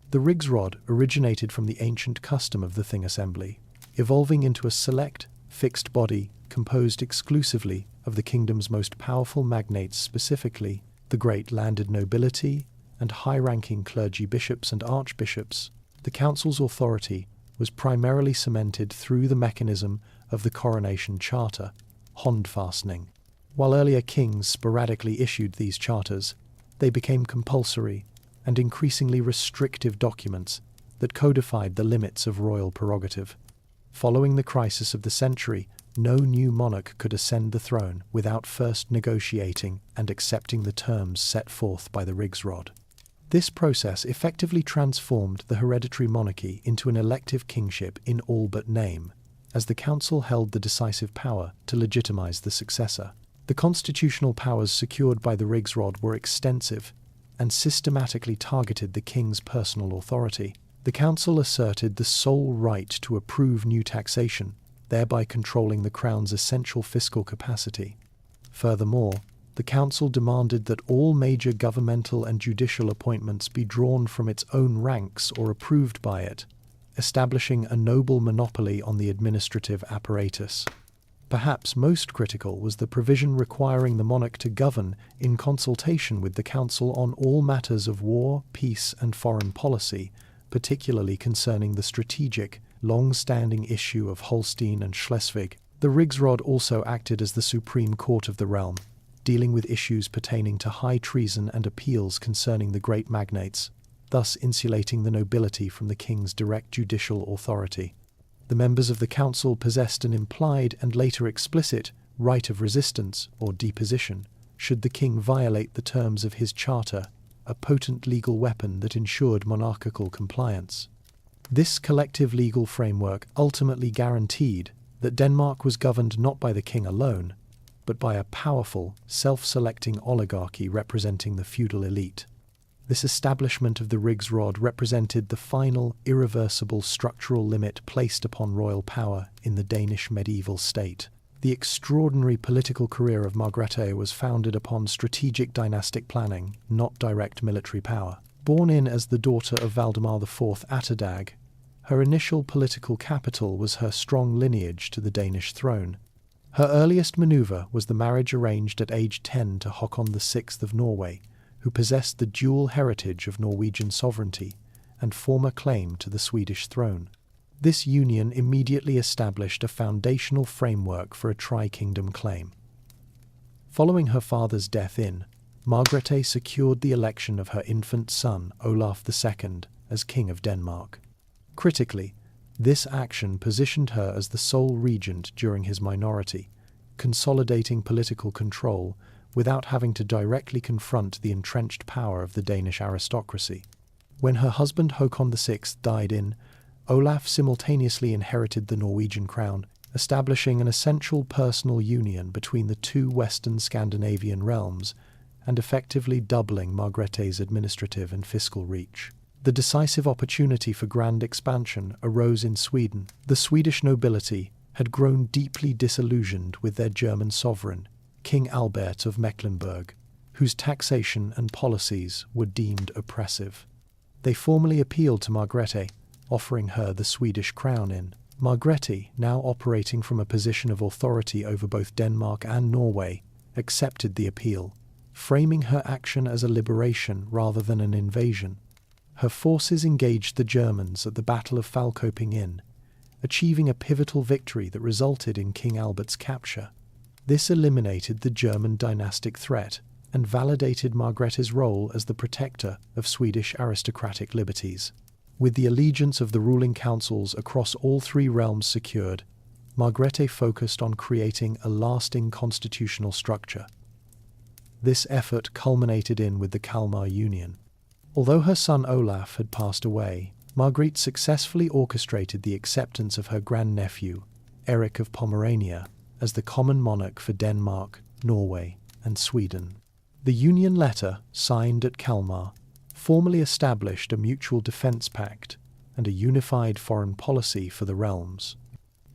The Rigsråd originated from the ancient custom of the Thing Assembly, evolving into a select, fixed body composed exclusively of the kingdom's most powerful magnates, specifically the great landed nobility and high-ranking clergy, bishops and archbishops. The council's authority was primarily cemented through the mechanism of the coronation charter, håndfastning. While earlier kings sporadically issued these charters, they became compulsory and increasingly restrictive documents that codified the limits of royal prerogative. Following the crisis of the century, no new monarch could ascend the throne without first negotiating and accepting the terms set forth by the Rigsråd. This process effectively transformed the hereditary monarchy into an elective kingship in all but name, as the council held the decisive power to legitimize the successor. The constitutional powers secured by the Rigsråd were extensive and systematically targeted the king's personal authority. The council asserted the sole right to approve new taxation, thereby controlling the crown's essential fiscal capacity. Furthermore, the council demanded that all major governmental and judicial appointments be drawn from its own ranks or approved by it, establishing a noble monopoly on the administrative apparatus. Perhaps most critical was the provision requiring the monarch to govern in consultation with the council on all matters of war, peace, and foreign policy, particularly concerning the strategic, long-standing issue of Holstein and Schleswig. The Rigsråd also acted as the supreme court of the realm, dealing with issues pertaining to high treason and appeals concerning the great magnates, thus insulating the nobility from the king's direct judicial authority. The members of the council possessed an implied and later explicit right of resistance or deposition should the king violate the terms of his charter, a potent legal weapon that ensured monarchical compliance. This collective legal framework ultimately guaranteed that Denmark was governed not by the king alone, but by a powerful, self-selecting oligarchy representing the feudal elite. This establishment of the Rigsråd represented the final, irreversible structural limit placed upon royal power in the Danish medieval state. The extraordinary political career of Margrethe was founded upon strategic dynastic planning, not direct military power. Born in as the daughter of Valdemar IV Atterdag, her initial political capital was her strong lineage to the Danish throne. Her earliest maneuver was the marriage arranged at age 10 to Håkon VI of Norway, who possessed the dual heritage of Norwegian sovereignty and former claim to the Swedish throne. This union immediately established a foundational framework for a tri-kingdom claim. Following her father's death Margrethe secured the election of her infant son, Olaf II, as King of Denmark. Critically, This action positioned her as the sole regent during his minority, consolidating political control without having to directly confront the entrenched power of the Danish aristocracy. When her husband Håkon VI died in, Olaf simultaneously inherited the Norwegian crown, establishing an essential personal union between the two Western Scandinavian realms and effectively doubling Margrethe's administrative and fiscal reach. The decisive opportunity for grand expansion arose in Sweden. The Swedish nobility had grown deeply disillusioned with their German sovereign, King Albert of Mecklenburg, whose taxation and policies were deemed oppressive. They formally appealed to Margrethe, offering her the Swedish crown in. Margrethe, now operating from a position of authority over both Denmark and Norway, accepted the appeal, framing her action as a liberation rather than an invasion. Her forces engaged the Germans at the Battle of Falköping Inn, achieving a pivotal victory that resulted in King Albert's capture. This eliminated the German dynastic threat and validated Margrethe's role as the protector of Swedish aristocratic liberties. With the allegiance of the ruling councils across all three realms secured, Margrethe focused on creating a lasting constitutional structure. This effort culminated with the Kalmar Union. Although her son Olaf had passed away, Margrethe successfully orchestrated the acceptance of her grandnephew, Eric of Pomerania, as the common monarch for Denmark, Norway, and Sweden. The Union letter, signed at Kalmar, formally established a mutual defence pact and a unified foreign policy for the realms.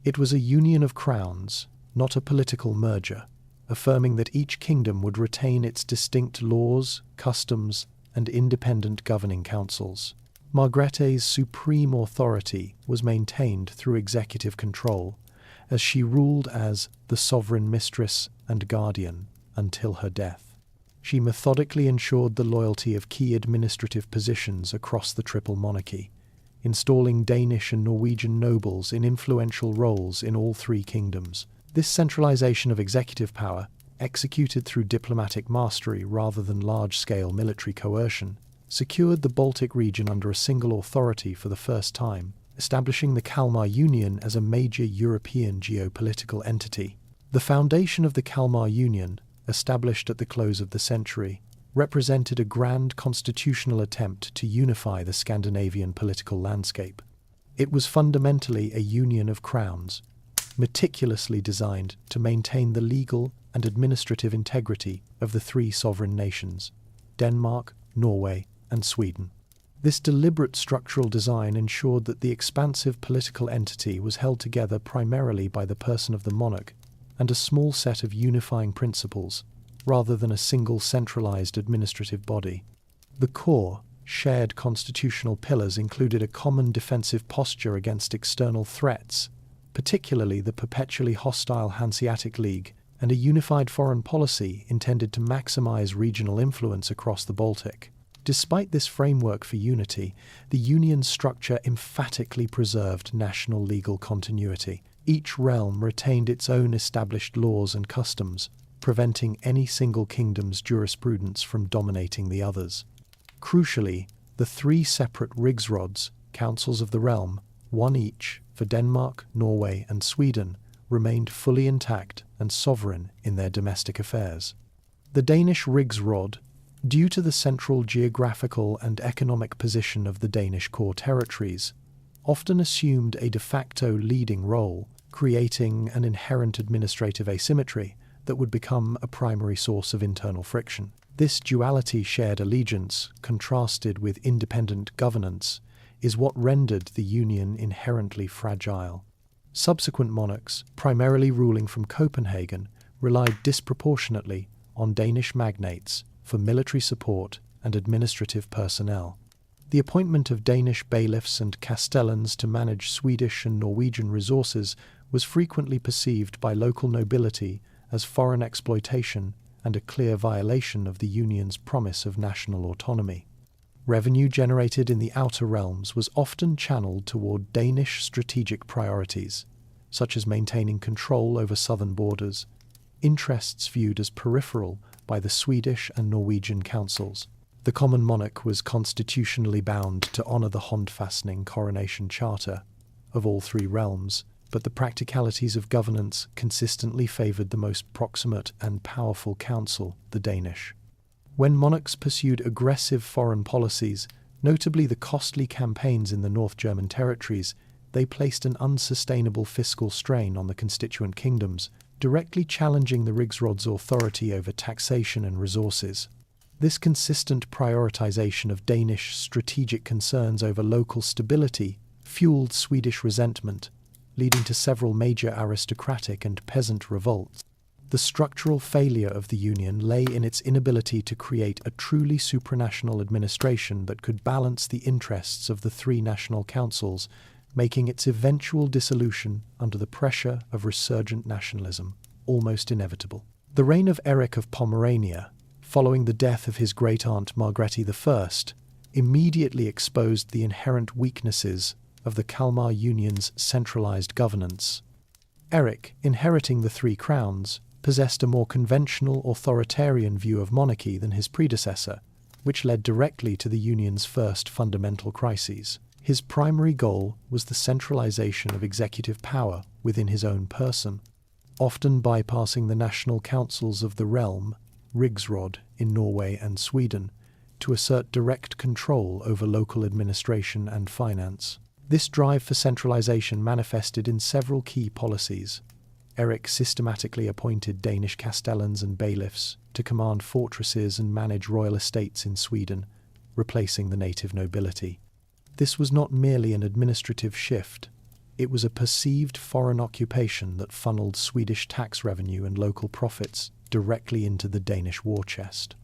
It was a union of crowns, not a political merger, affirming that each kingdom would retain its distinct laws, customs, and independent governing councils. Margrethe's supreme authority was maintained through executive control, as she ruled as the sovereign mistress and guardian until her death. She methodically ensured the loyalty of key administrative positions across the triple monarchy, installing Danish and Norwegian nobles in influential roles in all three kingdoms. This centralization of executive power, executed through diplomatic mastery rather than large-scale military coercion, secured the Baltic region under a single authority for the first time, establishing the Kalmar Union as a major European geopolitical entity. The foundation of the Kalmar Union, established at the close of the century, represented a grand constitutional attempt to unify the Scandinavian political landscape. It was fundamentally a union of crowns, meticulously designed to maintain the legal and administrative integrity of the three sovereign nations, Denmark, Norway, and Sweden. This deliberate structural design ensured that the expansive political entity was held together primarily by the person of the monarch and a small set of unifying principles, rather than a single centralized administrative body. The core, shared constitutional pillars included a common defensive posture against external threats, particularly the perpetually hostile Hanseatic League, and a unified foreign policy intended to maximize regional influence across the Baltic. Despite this framework for unity, the Union's structure emphatically preserved national legal continuity. Each realm retained its own established laws and customs, preventing any single kingdom's jurisprudence from dominating the others. Crucially, the three separate rigsråds, councils of the realm, one each for Denmark, Norway, and Sweden, remained fully intact and sovereign in their domestic affairs. The Danish rigsråd, due to the central geographical and economic position of the Danish core territories, often assumed a de facto leading role, creating an inherent administrative asymmetry that would become a primary source of internal friction. This duality shared allegiance, contrasted with independent governance, is what rendered the Union inherently fragile. Subsequent monarchs, primarily ruling from Copenhagen, relied disproportionately on Danish magnates for military support and administrative personnel. The appointment of Danish bailiffs and castellans to manage Swedish and Norwegian resources was frequently perceived by local nobility as foreign exploitation and a clear violation of the Union's promise of national autonomy. Revenue generated in the outer realms was often channeled toward Danish strategic priorities, such as maintaining control over southern borders, interests viewed as peripheral by the Swedish and Norwegian councils. The common monarch was constitutionally bound to honour the Håndfastning coronation charter, of all three realms, but the practicalities of governance consistently favoured the most proximate and powerful council, the Danish. When monarchs pursued aggressive foreign policies, notably the costly campaigns in the North German territories, they placed an unsustainable fiscal strain on the constituent kingdoms, directly challenging the Riksråd's authority over taxation and resources. This consistent prioritization of Danish strategic concerns over local stability fueled Swedish resentment, leading to several major aristocratic and peasant revolts. The structural failure of the Union lay in its inability to create a truly supranational administration that could balance the interests of the three national councils, making its eventual dissolution under the pressure of resurgent nationalism almost inevitable. The reign of Erik of Pomerania, following the death of his great-aunt Margrethe I, immediately exposed the inherent weaknesses of the Kalmar Union's centralized governance. Erik, inheriting the three crowns, possessed a more conventional authoritarian view of monarchy than his predecessor, which led directly to the Union's first fundamental crises. His primary goal was the centralization of executive power within his own person, often bypassing the national councils of the realm, Riksråd, in Norway and Sweden, to assert direct control over local administration and finance. This drive for centralization manifested in several key policies. Erik systematically appointed Danish castellans and bailiffs to command fortresses and manage royal estates in Sweden, replacing the native nobility. This was not merely an administrative shift, it was a perceived foreign occupation that funneled Swedish tax revenue and local profits directly into the Danish war chest.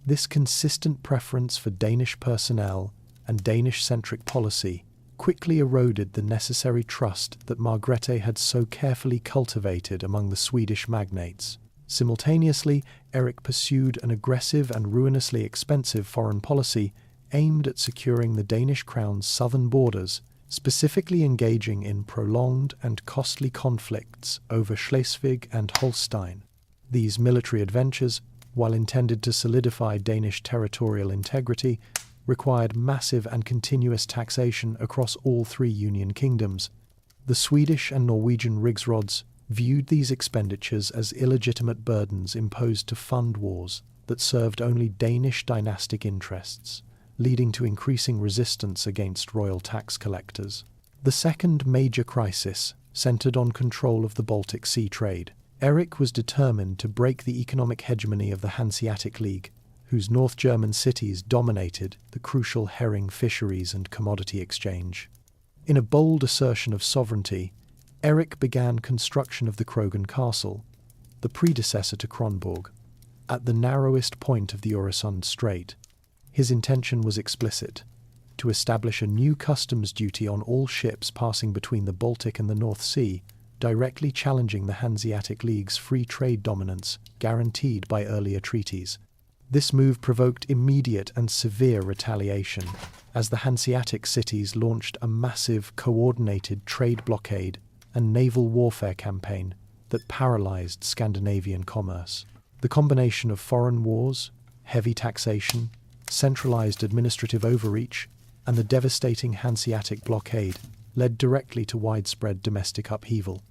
This consistent preference for Danish personnel and Danish-centric policy quickly eroded the necessary trust that Margrethe had so carefully cultivated among the Swedish magnates. Simultaneously, Erik pursued an aggressive and ruinously expensive foreign policy aimed at securing the Danish crown's southern borders, specifically engaging in prolonged and costly conflicts over Schleswig and Holstein. These military adventures, while intended to solidify Danish territorial integrity, required massive and continuous taxation across all three Union kingdoms. The Swedish and Norwegian Riksråds viewed these expenditures as illegitimate burdens imposed to fund wars that served only Danish dynastic interests, leading to increasing resistance against royal tax collectors. The second major crisis centered on control of the Baltic Sea trade. Erik was determined to break the economic hegemony of the Hanseatic League, whose North German cities dominated the crucial herring fisheries and commodity exchange. In a bold assertion of sovereignty, Erik began construction of the Krogen Castle, the predecessor to Kronborg, at the narrowest point of the Øresund Strait. His intention was explicit: to establish a new customs duty on all ships passing between the Baltic and the North Sea, directly challenging the Hanseatic League's free trade dominance guaranteed by earlier treaties. This move provoked immediate and severe retaliation, as the Hanseatic cities launched a massive, coordinated trade blockade and naval warfare campaign that paralyzed Scandinavian commerce. The combination of foreign wars, heavy taxation, centralized administrative overreach, and the devastating Hanseatic blockade led directly to widespread domestic upheaval.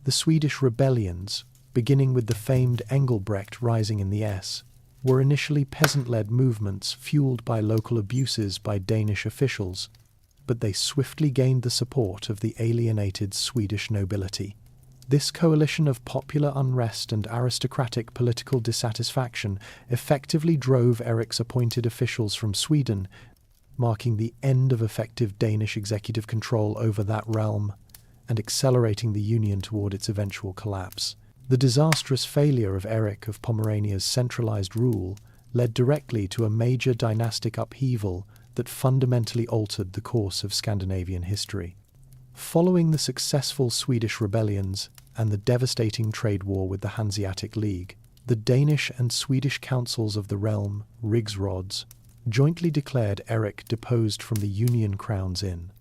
The Swedish rebellions, beginning with the famed Engelbrekt rising in the S, were initially peasant-led movements fueled by local abuses by Danish officials, but they swiftly gained the support of the alienated Swedish nobility. This coalition of popular unrest and aristocratic political dissatisfaction effectively drove Erik's appointed officials from Sweden, marking the end of effective Danish executive control over that realm and accelerating the Union toward its eventual collapse. The disastrous failure of Erik of Pomerania's centralized rule led directly to a major dynastic upheaval that fundamentally altered the course of Scandinavian history. Following the successful Swedish rebellions and the devastating trade war with the Hanseatic League, the Danish and Swedish councils of the realm, Riksråds, jointly declared Erik deposed from the Union Crown's Inn.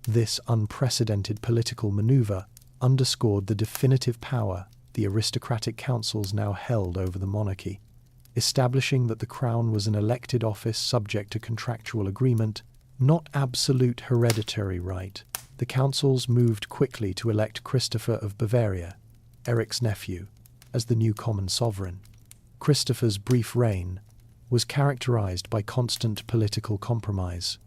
This unprecedented political maneuver underscored the definitive power the aristocratic councils now held over the monarchy, establishing that the crown was an elected office subject to contractual agreement, not absolute hereditary right. The councils moved quickly to elect Christopher of Bavaria, Eric's nephew, as the new common sovereign. Christopher's brief reign was characterized by constant political compromise,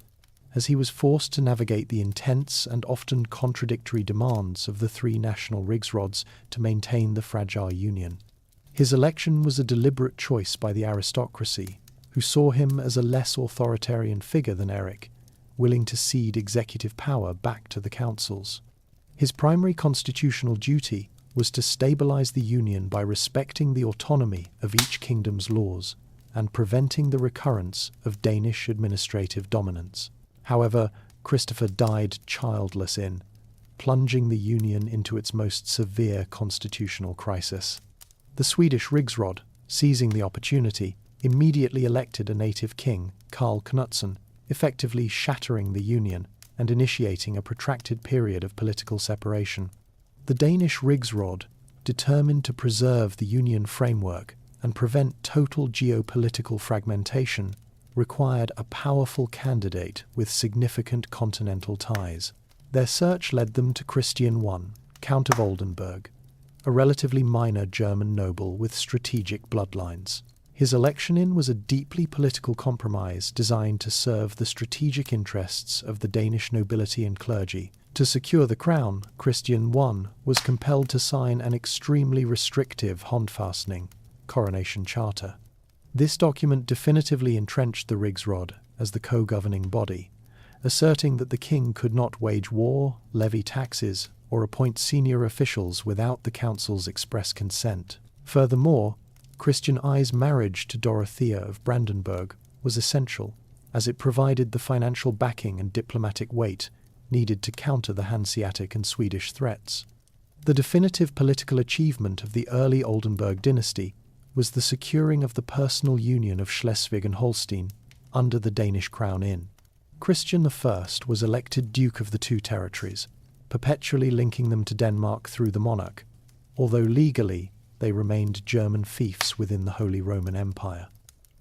as he was forced to navigate the intense and often contradictory demands of the three national rigsrods to maintain the fragile union. His election was a deliberate choice by the aristocracy, who saw him as a less authoritarian figure than Eric, willing to cede executive power back to the councils. His primary constitutional duty was to stabilize the union by respecting the autonomy of each kingdom's laws and preventing the recurrence of Danish administrative dominance. However, Christopher died childless, plunging the union into its most severe constitutional crisis. The Swedish rigsrod, seizing the opportunity, immediately elected a native king, Karl Knutsson, effectively shattering the union and initiating a protracted period of political separation. The Danish rigsrod, determined to preserve the union framework and prevent total geopolitical fragmentation, required a powerful candidate with significant continental ties. Their search led them to Christian I, Count of Oldenburg, a relatively minor German noble with strategic bloodlines. His election was a deeply political compromise designed to serve the strategic interests of the Danish nobility and clergy. To secure the crown, Christian I was compelled to sign an extremely restrictive Håndfastning, coronation charter. This document definitively entrenched the rigsrod as the co-governing body, asserting that the king could not wage war, levy taxes, or appoint senior officials without the council's express consent. Furthermore, Christian I's marriage to Dorothea of Brandenburg was essential, as it provided the financial backing and diplomatic weight needed to counter the Hanseatic and Swedish threats. The definitive political achievement of the early Oldenburg dynasty was the securing of the personal union of Schleswig and Holstein under the Danish crown. Christian I was elected Duke of the two territories, perpetually linking them to Denmark through the monarch, although legally they remained German fiefs within the Holy Roman Empire.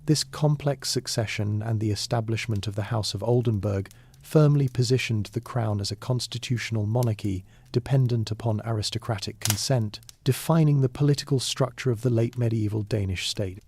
This complex succession and the establishment of the House of Oldenburg firmly positioned the crown as a constitutional monarchy dependent upon aristocratic consent, defining the political structure of the late medieval Danish state.